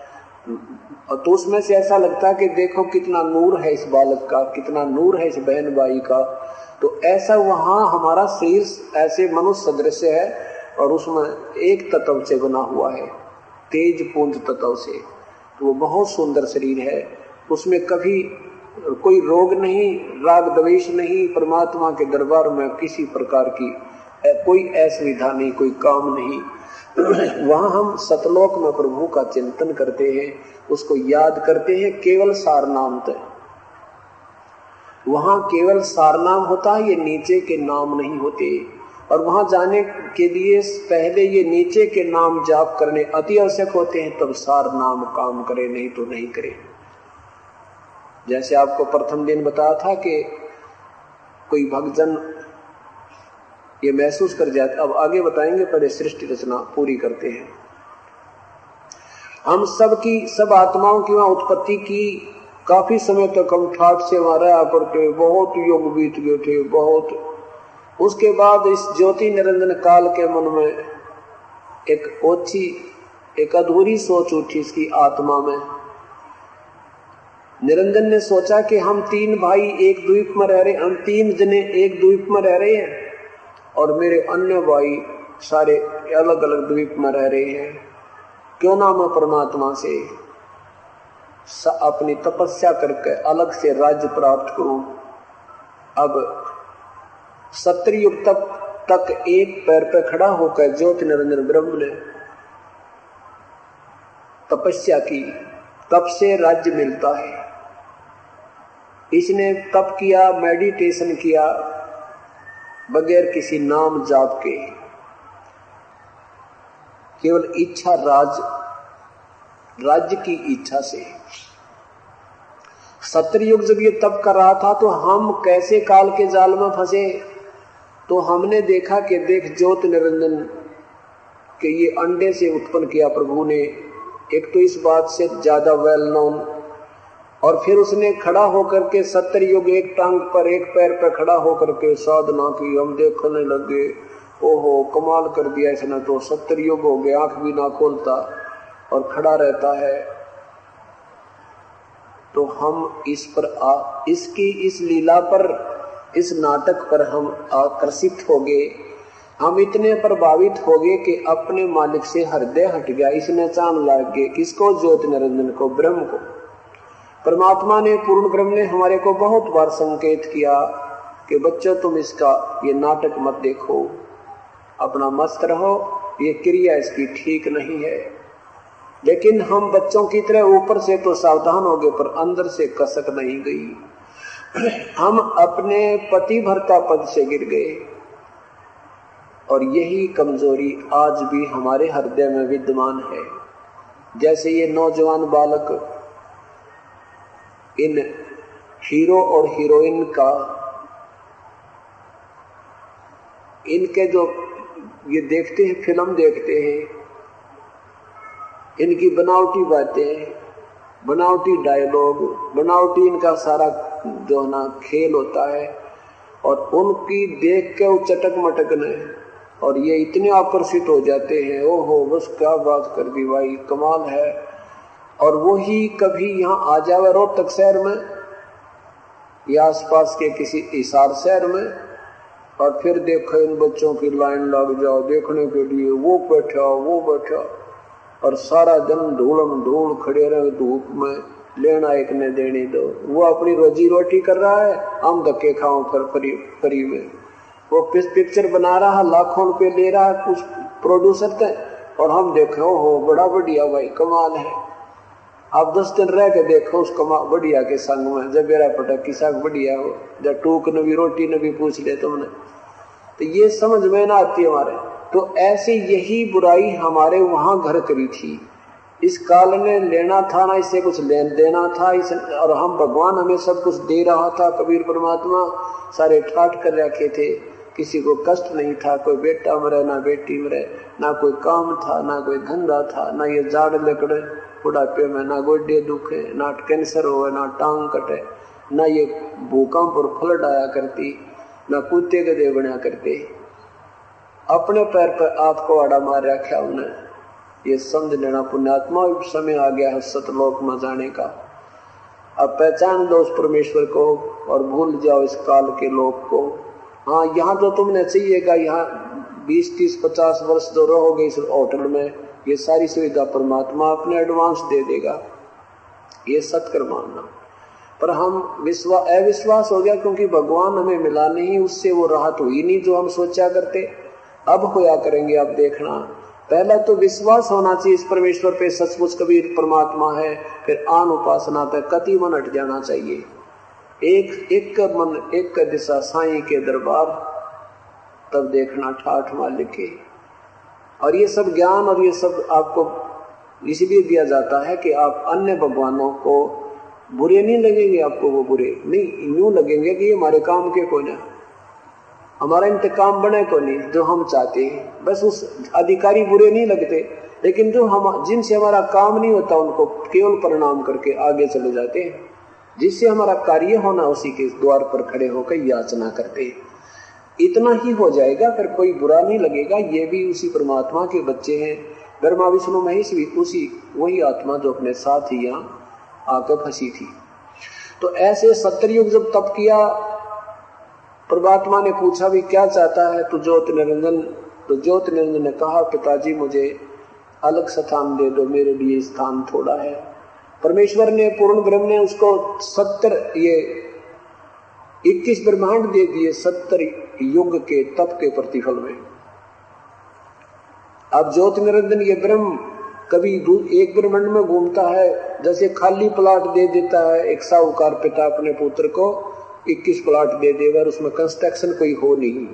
तो उसमें से ऐसा लगता है कि देखो कितना नूर है इस बालक का, कितना नूर है इस बहन भाई का। तो ऐसा वहां हमारा शरीर ऐसे मनुष्य सदृश है, और उसमें एक तत्व से बना हुआ है, तेज पुंज तत्व से। तो वो बहुत सुंदर शरीर है, उसमें कभी कोई रोग नहीं, राग द्वेष नहीं, परमात्मा के दरबार में किसी प्रकार की कोई असुविधा नहीं, कोई काम नहीं। वहां हम सतलोक में प्रभु का चिंतन करते हैं, उसको याद करते हैं केवल सारनाम तक। वहां केवल सारनाम होता है, ये नीचे के नाम नहीं होते। और वहां जाने के लिए पहले ये नीचे के नाम जाप करने अति आवश्यक होते हैं, तब सार नाम काम करे, नहीं तो नहीं करे। जैसे आपको प्रथम दिन बताया था कि कोई भक्तजन ये महसूस कर जाता, अब आगे बताएंगे, पहले सृष्टि रचना पूरी करते हैं। हम सब आत्माओं की वहां उत्पत्ति की काफी समय तक हम ठाट से वहां रहा करते, बहुत युग बीत गए थे, बहुत। उसके बाद इस ज्योति निरंजन काल के मन में एक अधूरी सोच उठी इसकी आत्मा में। निरंजन ने सोचा कि हम 3 भाई एक द्वीप में रह रहे, हम 3 जने एक द्वीप में रह रहे हैं और मेरे अन्य भाई सारे अलग अलग द्वीप में रह रहे हैं। क्यों ना मैं परमात्मा से अपनी तपस्या करके अलग से राज्य प्राप्त करूं। अब सत्रयुग तक एक पैर पर खड़ा होकर ज्योति निरंजन ब्रह्म ने तपस्या की, तब से राज्य मिलता है। इसने तप किया, मेडिटेशन किया, बगैर किसी नाम जाप के, केवल इच्छा राज्य की इच्छा से। सत्रयुग जब ये तप कर रहा था तो हम कैसे काल के जाल में फंसे, तो हमने देखा कि देख ज्योति निरंजन के ये अंडे से उत्पन्न किया प्रभु ने, एक तो इस बात से ज्यादा वेल नोन। और फिर उसने खड़ा होकर के सत्रयुग एक टांग पर एक पैर पर खड़ा होकर के साधना की। हम देखने लगे, ओहो कमाल कर दिया इसने, तो सत्रयुग हो गया, आंख भी ना खोलता और खड़ा रहता है। तो हम इस पर इसकी इस लीला पर, इस नाटक पर हम आकर्षित हो गए। हम इतने प्रभावित हो गए कि अपने मालिक से हृदय हट गया। इसने चांद लाग गए किसको? ज्योति निरंजन को, ब्रह्म को। परमात्मा ने, पूर्ण ब्रह्म ने हमारे को बहुत बार संकेत किया कि बच्चों तुम इसका ये नाटक मत देखो, अपना मस्त रहो, ये क्रिया इसकी ठीक नहीं है। लेकिन हम बच्चों की तरह ऊपर से तो सावधान हो गए, पर अंदर से कसक नहीं गई। हम अपने पति भर्ता पद से गिर गए। और यही कमजोरी आज भी हमारे हृदय में विद्यमान है। जैसे ये नौजवान बालक इन हीरो और हीरोइन का, इनके जो ये देखते हैं, फिल्म देखते हैं, इनकी बनावटी बातें, बनावटी डायलॉग, बनावटी इनका सारा जो ना खेल होता है, और उनकी देख के वो चटक मटकने, और ये इतने आकर्षित हो जाते हैं, ओहो बस क्या बात कर दी भाई, कमाल है। और वही कभी यहाँ आ जावे रोहतक शहर में या आसपास के किसी हिसार शहर में, और फिर देखो इन बच्चों की लाइन लग जाओ देखने के लिए, वो बैठा और सारा दिन धूलम धूल खड़े रहे धूप में, लेना एक ने देने दो। वो अपनी रोजी रोटी कर रहा है, हम धक्के खाओ फ्री में। वो पिक्चर बना रहा है, लाखों रुपए ले रहा है कुछ प्रोड्यूसर से, और हम देखो हो बड़ा बढ़िया भाई, कमाल है। आप 10 दिन रह के देखो उस बढ़िया के संग में, जब मेरा पटक की साग बढ़िया हो, जब टूक न भी रोटी न भी पूछ ले तुमने, तो ये समझ में ना आती हमारे। तो ऐसे यही बुराई हमारे वहां घर करी थी। इस काल ने लेना था ना, इससे कुछ लेन देना था, और हम भगवान हमें सब कुछ दे रहा था। कबीर परमात्मा सारे ठाट कर रखे थे, किसी को कष्ट नहीं था, कोई बेटा मरे ना बेटी मरे, ना कोई काम था ना कोई धंधा था, ना ये जाड़ लकड़े बुढ़ापे में, ना गोड्डे दुखे, ना कैंसर हो, ना टांग कटे, ना ये भूकंप और फ्लड आया करती, ना कुत्ते गधे बना करते। अपने पैर पर आपको आड़ा मार रखा उन्हें। ये समझ लेना पुण्यात्मा, समय आ गया है सतलोक में जाने का। अब पहचान लो उस परमेश्वर को और भूल जाओ इस काल के लोक को। हाँ, यहाँ तो तुमने चाहिएगा, यहाँ 20, 30, 50 वर्ष जो रहोगे इस होटल में, ये सारी सुविधा परमात्मा अपने एडवांस दे देगा। ये सत्कर मानना। पर हम अविश्वास हो गया, क्योंकि भगवान हमें मिला नहीं, उससे वो राहत हुई नहीं जो हम सोचा करते। अब होया करेंगे, अब देखना। पहला तो विश्वास होना चाहिए इस परमेश्वर पे, सचमुच कबीर परमात्मा है। फिर आन उपासना पे कति मन हट जाना चाहिए। एक मन एक दिशा साईं के दरबार, तब देखना ठाठ मालिक के। और ये सब ज्ञान और ये सब आपको इसलिए दिया जाता है कि आप अन्य भगवानों को बुरे नहीं लगेंगे। आपको वो बुरे नहीं यूं लगेंगे कि ये हमारे काम के को ना, हमारा इंतकाम बने को नहीं जो हम चाहते हैं। बस उस अधिकारी बुरे नहीं लगते, लेकिन जो हम जिनसे हमारा काम नहीं होता उनको केवल प्रणाम करके आगे चले जाते हैं। जिससे हमारा कार्य होना उसी के द्वार पर खड़े होकर याचना करते हैं। इतना ही हो जाएगा, फिर कोई बुरा नहीं लगेगा। ये भी उसी परमात्मा के बच्चे हैं। ब्रह्मा विष्णु महेश भी वही आत्मा जो अपने साथ ही यहाँ आकर फंसी थी। तो ऐसे 70 युग जब तप किया, परमात्मा ने पूछा भी क्या चाहता है तो ज्योति निरंजन ने कहा, पिताजी मुझे अलग स्थान दे दो, मेरे लिए स्थान थोड़ा है। परमेश्वर ने, पूर्ण ब्रह्म ने उसको 21 ब्रह्मांड दे दिए 70 युग के तप के प्रतिफल में। अब ज्योति निरंजन ये ब्रह्म कभी एक ब्रह्मांड में घूमता है, जैसे खाली प्लाट दे देता है एक साहूकार पिता अपने पुत्र को 21 प्लाट दे देगा, उसमें कंस्ट्रक्शन कोई हो नहीं।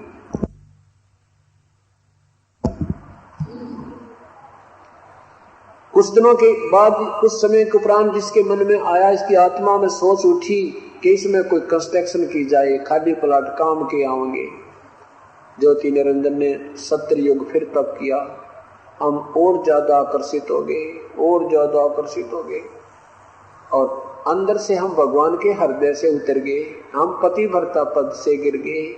कुछ दिनों के बाद, कुछ समय के उपरांत जिसके मन में आया, इसकी आत्मा में सोच उठी कि इसमें कोई कंस्ट्रक्शन की जाए, खाली प्लाट काम के आएंगे। ज्योति निरंजन ने 70 युग फिर तप किया। हम और ज्यादा आकर्षित हो गए और अंदर से हम भगवान के हृदय से उतर गए। हम पतिव्रता पद से गिर गए,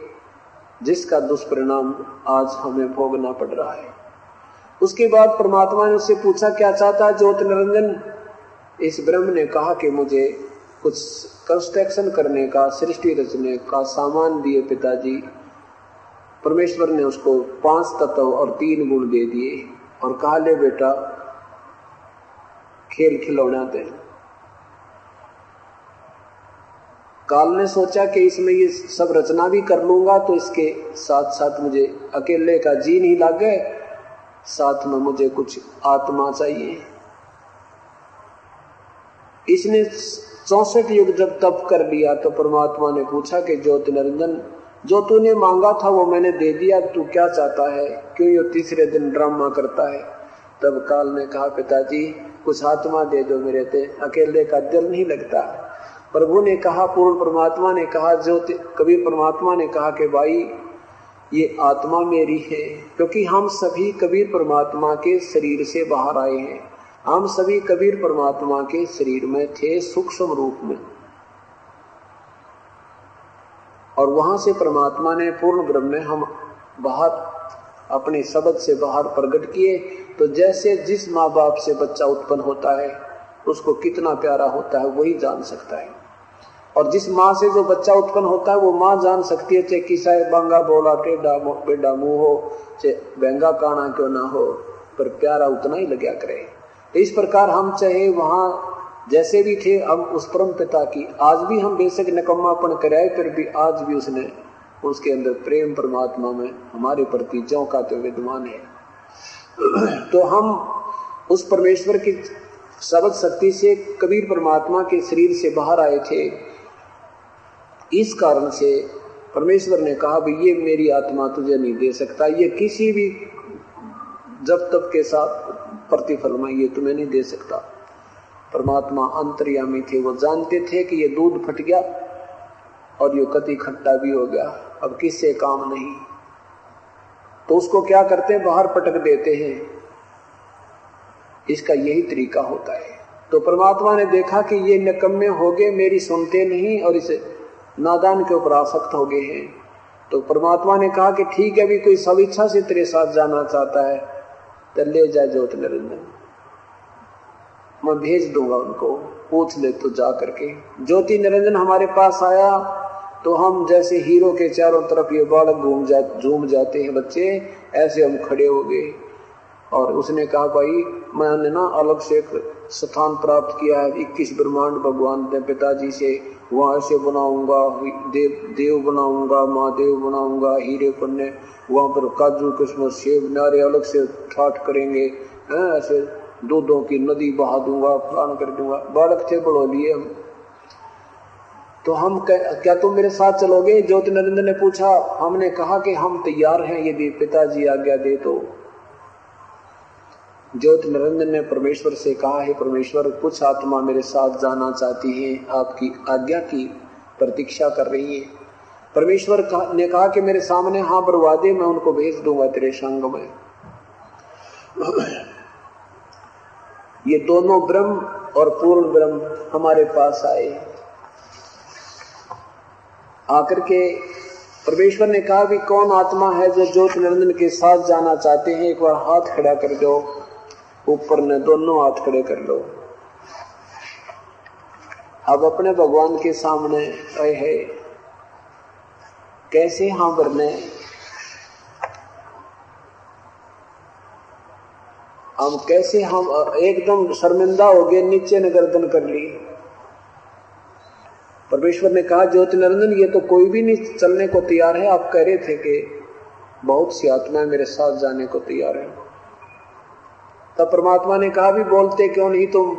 जिसका दुष्परिणाम आज हमें भोगना पड़ रहा है। उसके बाद परमात्मा ने उससे पूछा क्या चाहता है ज्योति निरंजन। इस ब्रह्म ने कहा कि मुझे कुछ कंस्ट्रक्शन करने का, सृष्टि रचने का सामान दिए पिताजी। परमेश्वर ने उसको 5 तत्व और 3 गुण दे दिए और कहा, ले बेटा खेल खिलौना दे। काल ने सोचा कि इसमें ये सब रचना भी कर लूंगा तो इसके साथ साथ मुझे अकेले का जी नहीं लागे, साथ में मुझे कुछ आत्मा चाहिए। इसने 64 युग जब तप कर लिया तो परमात्मा ने पूछा कि ज्योति निरंजन, जो तूने मांगा था वो मैंने दे दिया, तू क्या चाहता है, क्यों ये तीसरे दिन ड्रामा करता है। तब काल ने कहा, पिताजी कुछ आत्मा दे दो, मेरे ते अकेले का दिल नहीं लगता। प्रभु ने कहा, पूर्ण परमात्मा ने कहा, कबीर परमात्मा ने कहा कि भाई ये आत्मा मेरी है, क्योंकि हम सभी कबीर परमात्मा के शरीर से बाहर आए हैं। हम सभी कबीर परमात्मा के शरीर में थे सूक्ष्म रूप में, और वहां से परमात्मा ने पूर्ण ब्रह्म में हम बाहर अपने शब्द से बाहर प्रकट किए। तो जैसे जिस माँ बाप से बच्चा उत्पन्न होता है उसको कितना प्यारा होता है वही जान सकता है, और जिस माँ से जो बच्चा उत्पन्न होता है वो माँ जान सकती है, चाहे किसा बांगा बोला टेढ़ा बेडा मुंह हो, चाहे बहंगा काना क्यों ना हो, पर प्यारा उतना ही लगा करे। इस प्रकार हम चाहे वहां जैसे भी थे, हम उस परम पिता की आज भी हम बेशक नकम्मापन कराए, फिर भी आज भी उसने उसके अंदर प्रेम परमात्मा में हमारे प्रति ज्यों का तो विद्वान है। तो हम उस परमेश्वर की शब्द शक्ति से कबीर परमात्मा के शरीर से बाहर आए थे। इस कारण से परमेश्वर ने कहा, भाई ये मेरी आत्मा तुझे नहीं दे सकता, ये किसी भी जब तब के साथ प्रतिफल में ये तुम्हें नहीं दे सकता। परमात्मा अंतर्यामी थे, वो जानते थे कि ये दूध फट गया और ये कति खट्टा भी हो गया, अब किससे काम नहीं, तो उसको क्या करते हैं, बाहर पटक देते हैं। इसका यही तरीका होता है। तो परमात्मा ने देखा कि ये निकम्मे हो गए, मेरी सुनते नहीं और इसे नादान के ऊपर आसक्त हो गए हैं। तो परमात्मा ने कहा कि ठीक है, अभी कोई स्वेच्छा से तेरे साथ जाना चाहता है तो ले जा ज्योति निरंजन, मैं भेज दूंगा उनको, पूछ ले तो जा करके। ज्योति निरंजन हमारे पास आया तो हम जैसे हीरो के चारों तरफ ये बालक झूम जाते हैं बच्चे, ऐसे हम खड़े हो गए। और उसने कहा, भाई मैंने ना अलग से स्थान प्राप्त किया है, 21 ब्रह्मांड भगवान ने पिताजी से, वहां ऐसे बनाऊंगा, देव बनाऊंगा, महादेव बनाऊंगा, हीरे पन्ने, वहां पर काजू किस्मत सेब नारे अलग से ठाट करेंगे, ऐसे दूधों की नदी बहा दूंगा, फलान कर दूंगा। बालक थे, बढ़ो लिए हम। तो हम क्या तुम मेरे साथ चलोगे? ज्योतिर्नंदन ने पूछा। हमने कहा कि हम तैयार हैं यदि पिताजी आज्ञा दे तो। ज्योतिर्नंदन ने परमेश्वर से कहा, है परमेश्वर, कुछ आत्मा मेरे साथ जाना चाहती है, आपकी आज्ञा की प्रतीक्षा कर रही है। परमेश्वर ने कहा कि मेरे सामने हाँ बरवा दे, मैं उनको भेज दूंगा तेरे संग में। ये दोनों ब्रह्म और पूर्ण ब्रह्म हमारे पास आए। आकर के परमेश्वर ने कहा भी कौन आत्मा है जो ज्योतिर्नंदन के साथ जाना चाहते हैं? एक बार हाथ खड़ा कर दो। ऊपर ने दोनों हाथ खड़े कर लो। अब अपने भगवान के सामने आए हैं, कैसे हाँ भरने? हम कैसे, हम एकदम शर्मिंदा हो गए, नीचे ने गर्दन कर ली। परमेश्वर ने कहा, ज्योतिर्नंदन ये तो कोई भी नहीं चलने को तैयार है। आप कह रहे थे कि बहुत सी आत्माएं मेरे साथ जाने को तैयार है। तब परमात्मा ने कहा, भी बोलते क्यों नहीं तुम?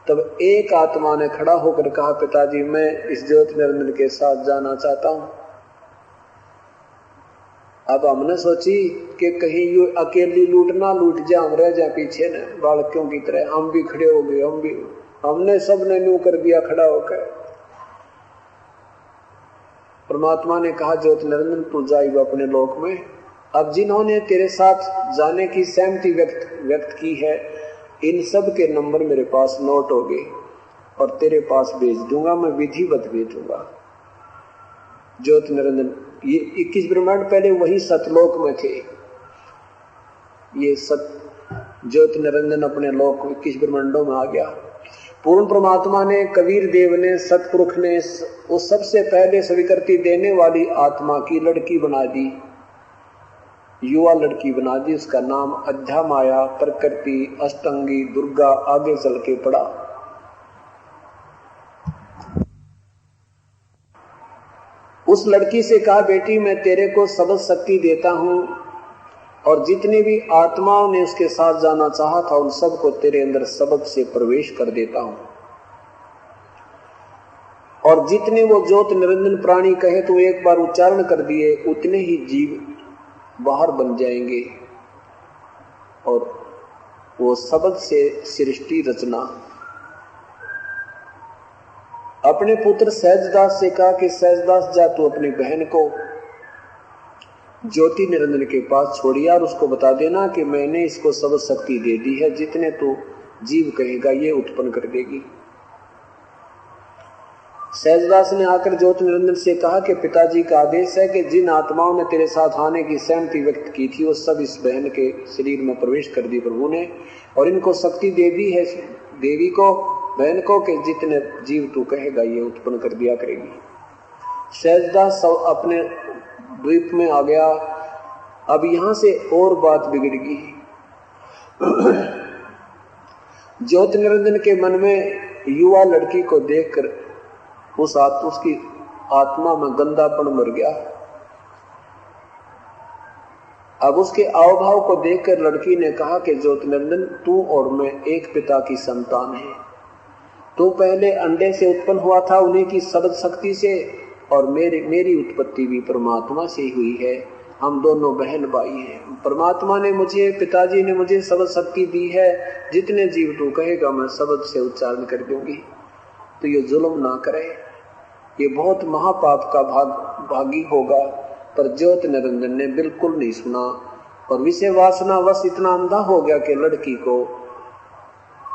तब एक आत्मा ने खड़ा होकर कहा, पिताजी मैं इस ज्योतिर्नंदन के साथ जाना चाहता हूं। अब हमने सोची कि कहीं यू अकेली लूट जाए, हम रह जाए पीछे न, बालकों की तरह। हम भी खड़े हो गए, हमने सबने न्यू कर दिया खड़ा होकर। परमात्मा ने कहा, ज्योतिर्नंदन तू जाइब अपने लोक में। अब जिन्होंने तेरे साथ जाने की सहमति व्यक्त की है, इन सब के नंबर मेरे पास नोट हो गए और तेरे पास भेज दूंगा, मैं विधिवत भेजूंगा। ज्योतिर्नंदन ये 21 ब्रह्मांड पहले वही सतलोक में थे। ये ज्योतिर्नंदन अपने लोक 21 ब्रह्मांडों में आ गया। पूर्ण परमात्मा ने, कबीर देव ने, सतपुरुष ने उस सबसे पहले स्वीकृति देने वाली आत्मा की लड़की बना दी, युवा लड़की बना दी। उसका नाम अध्या माया, प्रकृति, अष्टंगी, दुर्गा आगे चल के पड़ा। उस लड़की से कहा, बेटी मैं तेरे को सबद शक्ति देता हूं और जितने भी आत्माओं ने उसके साथ जाना चाहा था उन सबको तेरे अंदर सबद से प्रवेश कर देता हूं। और जितने वो ज्योतिर्नंदन प्राणी कहे तो एक बार उच्चारण कर दिए, उतने ही जीव बाहर बन जाएंगे और वो सबद से सृष्टि रचना। अपने पुत्र सहजदास से कहा कि सहजदास जा तू अपनी बहन को ज्योतिर्नंदन के पास छोड़िया और उसको बता देना कि मैंने इसको सबद शक्ति दे दी है, जितने तू जीव कहेगा ये उत्पन्न कर देगी। सहजदास ने आकर ज्योतिर्नंदन से कहा कि पिताजी का आदेश है कि जिन आत्माओं ने तेरे साथ आने की सहमति व्यक्त की थी वो सब इस बहन के शरीर में प्रवेश कर दी प्रभु ने, और इनको शक्ति दे दी है देवी को, बहन को, कि जितने जीव तू कहेगा ये उत्पन्न कर दिया करेगी। सहजदास अपने द्वीप में आ गया। अब यहां से और बात बिगड़ गई। ज्योतिर्नंदन के मन में युवा लड़की को देखकर उसकी आत्मा में गंदापन मर गया। अब उसके आव भाव को देखकर लड़की ने कहा कि ज्योतिर्नंदन तू और मैं एक पिता की संतान है। तू पहले अंडे से उत्पन्न हुआ था उन्हीं की सबद शक्ति से, और मेरी उत्पत्ति भी परमात्मा से ही हुई है। हम दोनों बहन भाई हैं। परमात्मा ने मुझे, पिताजी ने मुझे सबद शक्ति दी है, जितने जीव तू कहेगा मैं सबद से उच्चारण कर दूंगी। तो ये जुल्म ना करे, ये बहुत महापाप का भागी होगा। पर ज्योतिर्नंदन ने बिल्कुल नहीं सुना और विषय वासना वश इतना अंधा हो गया कि लड़की को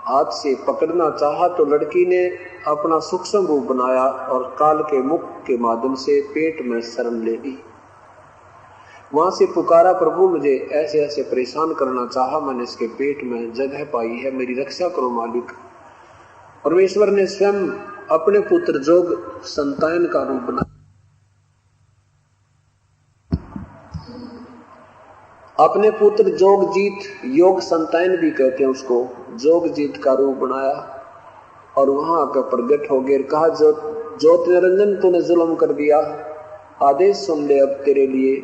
हाथ से पकड़ना चाहा तो लड़की ने अपना सूक्ष्म रूप बनाया और काल के मुख के माध्यम से पेट में शरण ले ली। वहां से पुकारा, प्रभु मुझे ऐसे ऐसे परेशान करना चाहा, मैंने इसके पेट में जगह पाई है, मेरी रक्षा करो मालिक। परमेश्वर ने स्वयं अपने पुत्र जोग संतान का रूप बनाया। अपने पुत्र जोगजीत, योग संतान भी कहते हैं उसको, जोगजीत का रूप बनाया और वहां आकर प्रगट हो गए। कहा ज्योति निरंजन तूने जुल्म कर दिया, आदेश सुन ले अब तेरे लिए,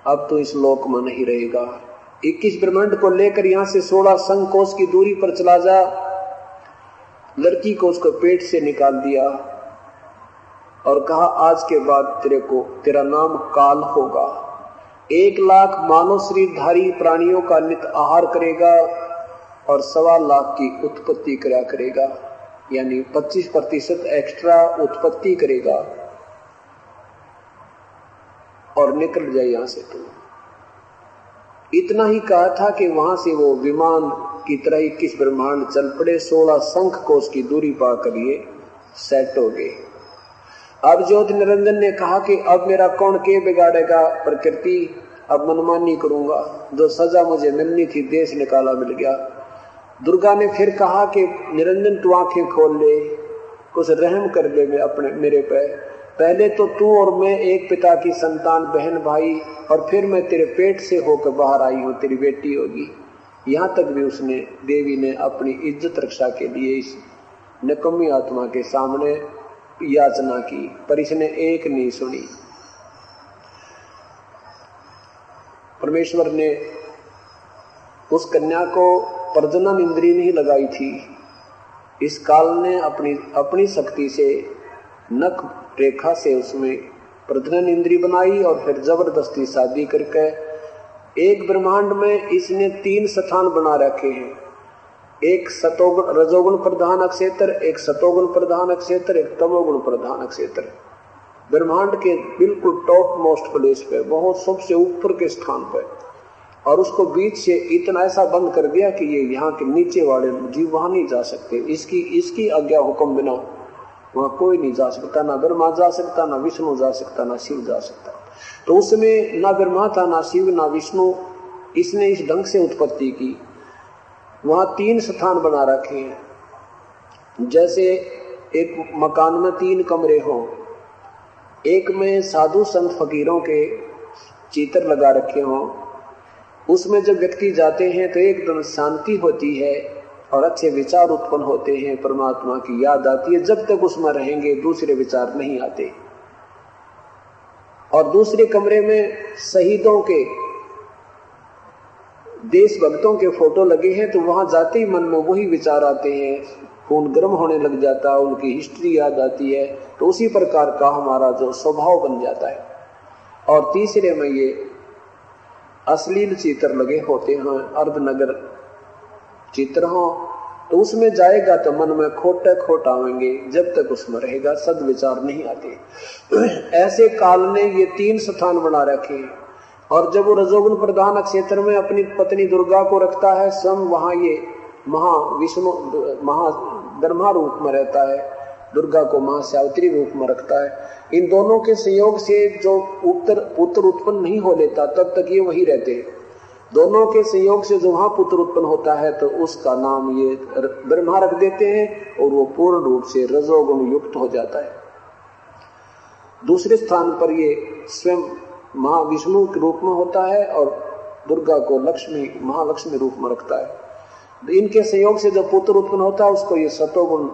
अब तू इस लोक में नहीं रहेगा। 21 ब्रह्मांड को लेकर यहां से 16 संकोश की दूरी पर चला जा। लड़की को उसको पेट से निकाल दिया और कहा आज के बाद तेरा नाम काल होगा। 1 लाख मानव शरीरधारी प्राणियों का नित आहार करेगा और 1.25 लाख की उत्पत्ति करा करेगा, यानी 25% एक्स्ट्रा उत्पत्ति करेगा और निकल जाए यहां से। तुम इतना ही कहा था कि वहां से वो विमान की तरह 21 ब्रह्मांड चल पड़े। 16 शंख कोश की दूरी पाकर ये सेट हो गए। अब ज्योति निरंजन ने कहा कि अब मेरा कौन के बिगाड़ेगा प्रकृति, अब मनमानी करूंगा, जो सजा मुझे मिलनी थी देश निकाला मिल गया। दुर्गा ने फिर कहा कि निरंजन तू आंखें खोल ले, कुछ रहम कर दे मेरे पे। पहले तो तू और मैं एक पिता की संतान, बहन भाई, और फिर मैं तेरे पेट से होकर बाहर आई हूं, तेरी बेटी होगी। यहां तक भी उसने, देवी ने अपनी इज्जत रक्षा के लिए इस निकम्मी आत्मा के सामने याचना की, पर इसने एक नहीं सुनी। परमेश्वर ने उस कन्या को प्रजनन इंद्रिय नहीं लगाई थी। इस काल ने अपनी शक्ति से नख रेखा से उसमें प्रजनन इंद्रिय बनाई और फिर जबरदस्ती शादी करके एक ब्रह्मांड में इसने 3 स्थान बना रखे हैं। एक रजोगुण प्रधान क्षेत्र, एक सतोगुण प्रधान क्षेत्र, एक तमोगुण प्रधान क्षेत्र। ब्रह्मांड के बिल्कुल टॉप मोस्ट प्लेस पे, बहुत सबसे ऊपर के स्थान पे, और उसको बीच से इतना ऐसा बंद कर दिया कि ये यहाँ के नीचे वाले जीव वहां नहीं जा सकते। इसकी आज्ञा हुक्म बिना वहां कोई नहीं जा सकता, ना ब्रह्मा जा सकता, ना विष्णु जा सकता, ना शिव जा सकता। तो उसमें ना ब्रह्मा था, ना शिव, ना विष्णु। इसने इस ढंग से उत्पत्ति की। वहां 3 स्थान बना रखे हैं। जैसे एक मकान में 3 कमरे हों, एक में साधु संत फकीरों के चित्र लगा रखे हों, उसमें जब व्यक्ति जाते हैं तो एकदम शांति होती है और अच्छे विचार उत्पन्न होते हैं, परमात्मा की याद आती है। जब तक उसमें रहेंगे दूसरे विचार नहीं आते। और दूसरे कमरे में शहीदों के, देशभक्तों के फोटो लगे हैं, तो वहां जाते ही मन में वही विचार आते हैं, खून गर्म होने लग जाता है, उनकी हिस्ट्री याद आती है। तो उसी प्रकार का हमारा जो स्वभाव बन जाता है। और तीसरे में ये अश्लील चित्र लगे होते हैं, अर्धनगर चित्र हो, तो उसमें जाएगा तो मन में खोट आएंगे। जब तक उसमें रहेगा सद्विचार नहीं आते। ऐसे काल ने ये 3 स्थान बना रखे हैं। और जब वो रजोगुण प्रधान क्षेत्र में अपनी पत्नी दुर्गा को रखता है, स्वयं वहां ये ब्रह्मा रूप में रहता है, दुर्गा को महासावित्री रूप में रखता है। इन दोनों के संयोग से जो पुत्र उत्पन्न नहीं हो लेता, तब तक ये वही रहते हैं। दोनों के संयोग से जो वहां पुत्र उत्पन्न होता है तो उसका नाम ये ब्रह्मा रख देते हैं और वो पूर्ण रूप से रजोगुण युक्त हो जाता है। दूसरे स्थान पर ये स्वयं महाविष्णु के रूप में होता है और दुर्गा को महालक्ष्मी रूप में रखता है। इनके संयोग से जो पुत्र उत्पन्न होता है उसको ये सतोगुण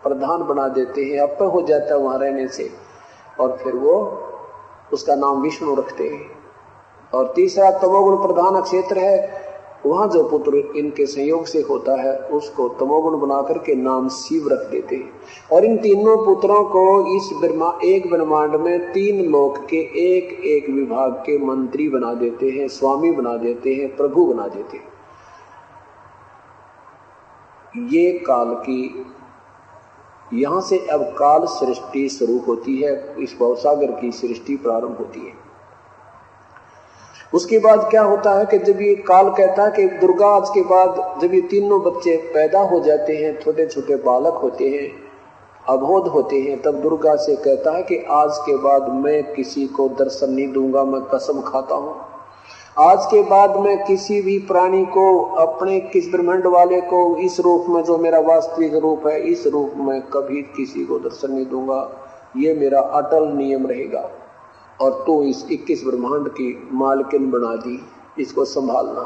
प्रधान बना देते हैं, अप हो जाता है वहां रहने से, और फिर वो उसका नाम विष्णु रखते हैं। और तीसरा तमोगुण प्रधान क्षेत्र है, वहां जो पुत्र इनके संयोग से होता है उसको तमोगुण बना करके नाम शिव रख देते हैं। और इन तीनों पुत्रों को इस एक ब्रह्मांड में 3 लोक के एक विभाग के मंत्री बना देते हैं, स्वामी बना देते हैं, प्रभु बना देते हैं। ये काल की, यहां से अब काल सृष्टि शुरू होती है, इस भवसागर की सृष्टि प्रारंभ होती है। उसके बाद क्या होता है कि जब ये काल कहता है कि दुर्गा आज के बाद जब ये तीनों बच्चे पैदा हो जाते हैं, छोटे छोटे बालक होते हैं, अबोध होते हैं, तब दुर्गा से कहता है कि आज के बाद मैं किसी को दर्शन नहीं दूंगा, मैं कसम खाता हूं। आज के बाद मैं किसी भी प्राणी को, अपने किस ब्रह्मांड वाले को इस रूप में जो मेरा वास्तविक रूप है, इस रूप में कभी किसी को दर्शन नहीं दूंगा। ये मेरा अटल नियम रहेगा। और तू इस 21 ब्रह्मांड की मालकिन बना दी, इसको संभालना।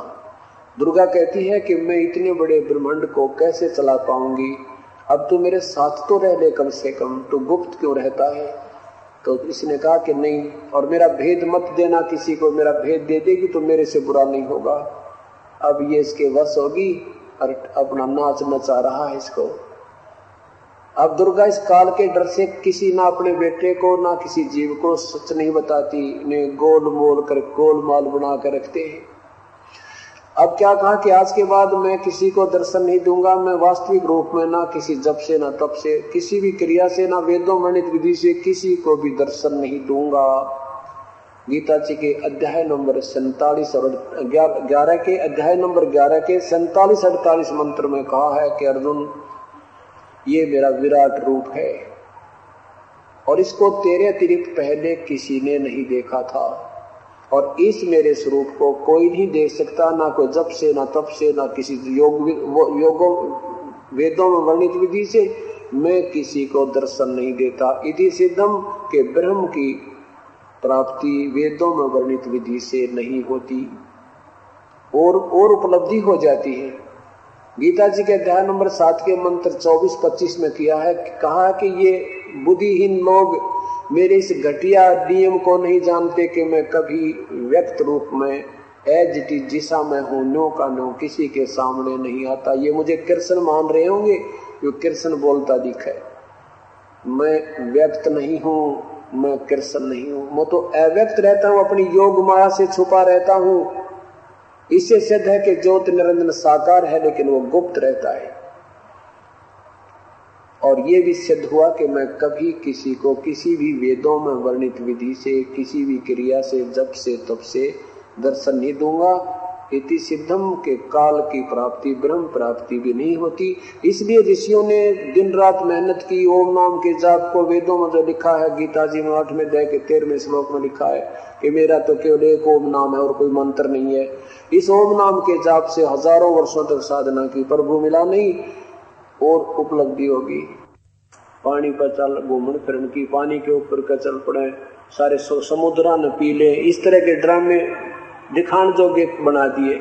दुर्गा कहती है कि मैं इतने बड़े ब्रह्मांड को कैसे चला पाऊंगी, अब तू मेरे साथ तो रह ले कम से कम, तू गुप्त क्यों रहता है। तो इसने कहा कि नहीं, और मेरा भेद मत देना किसी को, मेरा भेद दे देगी तो मेरे से बुरा नहीं होगा। अब ये इसके वश होगी और अपना नाच नचा रहा है इसको। अब दुर्गा इस काल के डर से किसी ना अपने बेटे को ना किसी जीव को सच नहीं बताती, इन्हें गोलमाल बना कर रखते हैं। अब क्या कहा कि आज के बाद मैं किसी को दर्शन नहीं दूंगा, मैं वास्तविक रूप में ना किसी जप से ना तप से, किसी भी क्रिया से, ना वेदों वर्णित विधि से किसी को भी दर्शन नहीं दूंगा। गीता जी के अध्याय नंबर 47 और 11 के अध्याय नंबर 11 के 47-48 मंत्र में कहा है कि अर्जुन, ये मेरा विराट रूप है और इसको तेरे अतिरिक्त पहले किसी ने नहीं देखा था, और इस मेरे स्वरूप को कोई नहीं देख सकता, ना कोई जप से ना तप से ना किसी योगों वेदों में वर्णित विधि से मैं किसी को दर्शन नहीं देता। इति सिद्धम के ब्रह्म की प्राप्ति वेदों में वर्णित विधि से नहीं होती और उपलब्धि हो जाती है। गीता जी के अध्याय नंबर 7 के मंत्र 24-25 में किया है, कहा कि ये बुद्धिहीन लोग मेरे इस घटिया नियम को नहीं जानते कि मैं कभी व्यक्त रूप में एज इट इज जिसा मैं हूं नो का नो किसी के सामने नहीं आता। ये मुझे कृष्ण मान रहे होंगे, जो कृष्ण बोलता दिखा है, मैं व्यक्त नहीं हूं, मैं कृष्ण नहीं हूं, मैं तो अव्यक्त रहता हूं, अपनी योग माया से छुपा रहता हूं। इससे सिद्ध है कि ज्योति निरंजन साकार है लेकिन वो गुप्त रहता है। और ये भी सिद्ध हुआ कि मैं कभी किसी को किसी भी वेदों में वर्णित विधि से, किसी भी क्रिया से, जप से, तप से दर्शन नहीं दूंगा। इति सिद्धम के काल की प्राप्ति ब्रह्म प्राप्ति भी नहीं होती। इसलिए ऋषियों ने दिन रात मेहनत की, ओम नाम के जाप को वेदों में जो लिखा है, गीता जी में 8वें अध्याय के 13वें श्लोक में लिखा है कि मेरा तो केवल एक ओम नाम है और कोई मंत्र नहीं है। इस ओम नाम के जाप से हजारों वर्षों तक साधना की, प्रभु मिला नहीं और उपलब्धि होगी। पानी पर चल घूमन फिरन की, पानी के ऊपर का चल पड़े, सारे समुद्रा न पी ले, इस तरह के ड्रामे दिखान जोगे बना दिए।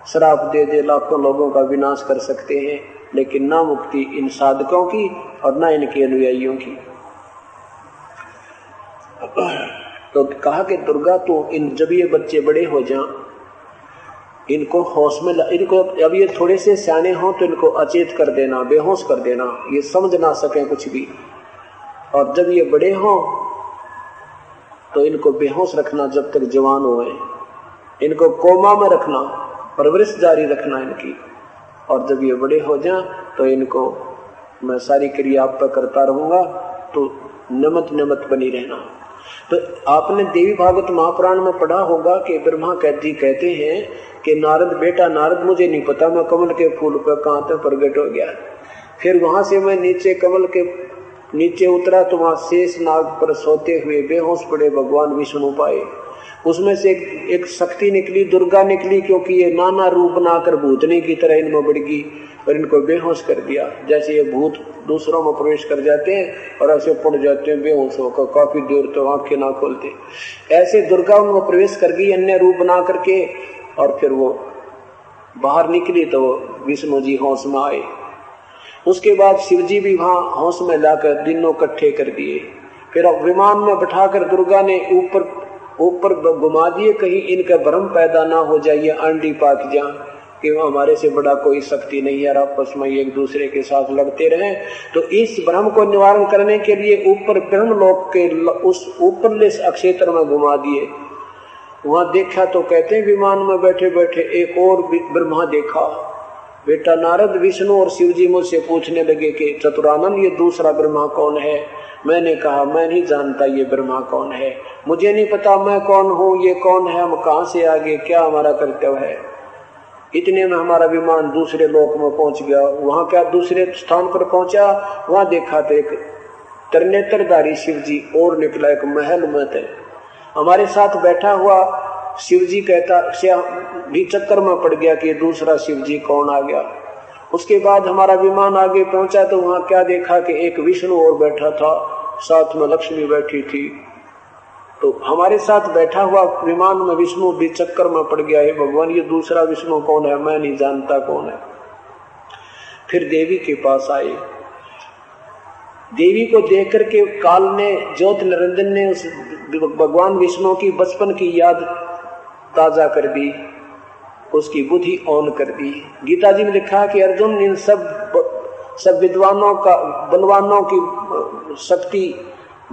श्राप दे दे लाखों लोगों का विनाश कर सकते हैं, लेकिन ना मुक्ति इन साधकों की और ना इनके अनुयायियों की। तो कहा कि दुर्गा तो इन जब ये बच्चे बड़े हो जाएं, इनको होश में इनको अब ये थोड़े से सियाने हों तो इनको अचेत कर देना, बेहोश कर देना, ये समझ ना सके कुछ भी। और जब ये बड़े हों तो इनको बेहोश रखना जब तक जवान हुए, इनको कोमा में रखना, परवरिश जारी रखना इनकी। और जब ये बड़े हो जाएं तो इनको मैं सारी क्रिया आप पर करता रहूंगा, तो नमत बनी रहना। तो आपने देवी भागवत महापुराण में पढ़ा होगा कि ब्रह्मा कहते हैं कि नारद बेटा नारद, मुझे नहीं पता मैं कमल के फूल पर कहां तक प्रकट हो गया। फिर वहां से मैं नीचे कमल के नीचे उतरा तो वहां शेष नाग पर सोते हुए बेहोश पड़े भगवान विष्णु पाए। उसमें से एक शक्ति निकली, दुर्गा निकली, क्योंकि ये नाना रूप बनाकर भूतनी की तरह इनमें बढ़ गई और इनको बेहोश कर दिया। जैसे ये भूत दूसरों में प्रवेश कर जाते हैं और ऐसे पड़ जाते हैं बेहोश होकर, काफी देर तो आंखें ना खोलते, ऐसे दुर्गा उनमें प्रवेश कर गई अन्य रूप बना करके। और फिर वो बाहर निकली तो विष्णु जी होश में आए। उसके बाद शिव जी भी वहां होश में लाकर दिनों इकट्ठे कर दिए। फिर विमान में बैठाकर दुर्गा ने ऊपर घुमा दिए, कहीं इनका भ्रम पैदा ना हो जाए, अंडी पाक जा कि हमारे से बड़ा कोई शक्ति नहीं है और आपस में एक दूसरे के साथ लड़ते रहे। तो इस भ्रम को निवारण करने के लिए ऊपर ब्रह्मलोक के उस ऊपरले अक्षेत्र में घुमा दिए। वहां देखा तो कहते हैं विमान में बैठे बैठे एक और ब्रह्मा देखा। बेटा नारद, विष्णु और शिव जी मुझसे पूछने लगे कि चतुरानंद ये दूसरा ब्रह्मा कौन है। मैंने कहा मैं नहीं जानता ये ब्रह्मा कौन है, मुझे नहीं पता मैं कौन हूँ, ये कौन है, हम कहाँ से आगे, क्या हमारा कर्तव्य है। इतने में हमारा विमान दूसरे लोक में पहुंच गया। वहां क्या दूसरे स्थान पर पहुंचा, वहां देखा तो एक त्रिनेत्रधारी शिव जी और निकला एक महल में थे। हमारे साथ बैठा हुआ शिव जी कहता भी चक्कर में पड़ गया कि दूसरा शिव जी कौन आ गया। उसके बाद हमारा विमान आगे पहुंचा तो वहां क्या देखा कि एक विष्णु और बैठा था, साथ में लक्ष्मी बैठी थी। तो हमारे साथ बैठा हुआ विमान में विष्णु भी चक्कर में पड़ गया है, भगवान ये दूसरा विष्णु कौन है, मैं नहीं जानता कौन है। फिर देवी के पास आए। देवी को देख करके काल ने, ज्योत निरंजन ने उस भगवान विष्णु की बचपन की याद ताजा कर दी, उसकी बुद्धि ऑन कर दी। गीता जी में लिखा कि अर्जुन, इन सब विद्वानों का, बलवानों की शक्ति,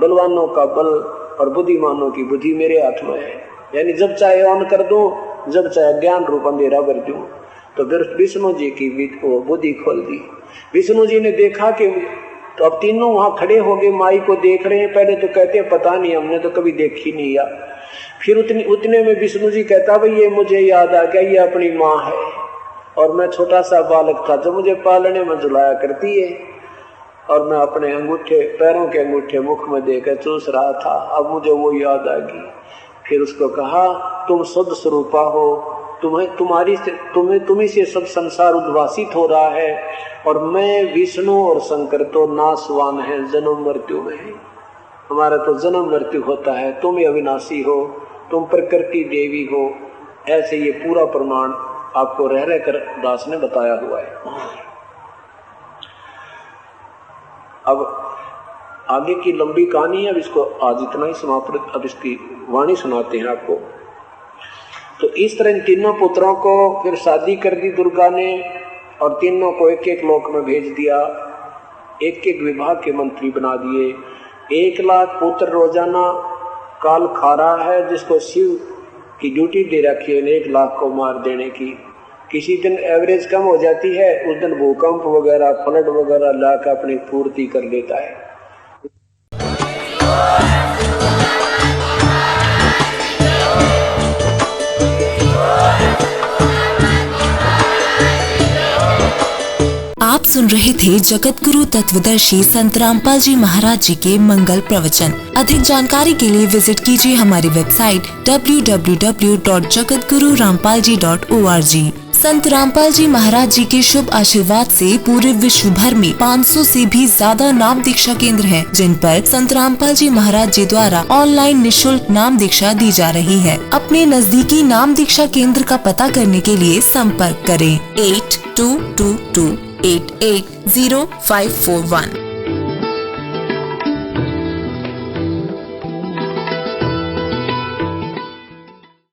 बलवानों का बल और बुद्धिमानों की बुद्धि मेरे हाथ में है। यानी जब चाहे ऑन कर दूं, जब चाहे ज्ञान रूप अंधेरा भर दूं। तो फिर विष्णु जी की बुद्धि खोल दी। विष्णु जी ने देखा कि तो अब तीनों वहां खड़े हो गए, माई को देख रहे हैं। पहले तो कहते हैं पता नहीं, हमने तो कभी देखी नहीं या। फिर उतने में विष्णु जी कहता, भाई ये मुझे याद आ गया, ये अपनी माँ है और मैं छोटा सा बालक था जो मुझे पालने में झुलाया करती है, और मैं अपने अंगूठे, पैरों के अंगूठे मुख में देकर चूस रहा था, अब मुझे वो याद आ गई। फिर उसको कहा, तुम शुद्ध स्वरूपा हो, तुम्ही से सब संसार उद्भासित हो रहा है, और मैं विष्णु और शंकर तो नाशवान है, जन्म मृत्यु में है। हमारा तो जन्म मृत्यु होता है, तुम अविनाशी हो, तुम प्रकृति देवी हो। ऐसे ये पूरा प्रमाण आपको रह रह कर दास ने बताया हुआ है। अब आगे की लंबी कहानी है, अब इसको आज इतना ही समाप्त, अब इसकी वाणी सुनाते हैं आपको। तो इस तरह इन तीनों पुत्रों को फिर शादी कर दी दुर्गा ने, और तीनों को एक एक लोक में भेज दिया, एक एक विभाग के मंत्री बना दिए। 1 लाख पुत्र रोजाना काल खा रहा है, जिसको शिव की ड्यूटी दे रखी है 1 लाख को मार देने की। किसी दिन एवरेज कम हो जाती है, उस दिन भूकंप वगैरह, फ्लड वगैरह लाकर अपनी पूर्ति कर लेता है। आप सुन रहे थे जगत गुरु तत्वदर्शी संत रामपाल जी महाराज जी के मंगल प्रवचन। अधिक जानकारी के लिए विजिट कीजिए हमारी वेबसाइट www.jagatgururampalji.org। संत रामपाल जी महाराज जी के शुभ आशीर्वाद से पूरे विश्व भर में 500 से भी ज्यादा नाम दीक्षा केंद्र हैं, जिन पर संत रामपाल जी महाराज जी द्वारा ऑनलाइन निशुल्क नाम दीक्षा दी जा रही है। अपने नजदीकी नाम दीक्षा केंद्र का पता करने के लिए संपर्क करें 8222880541।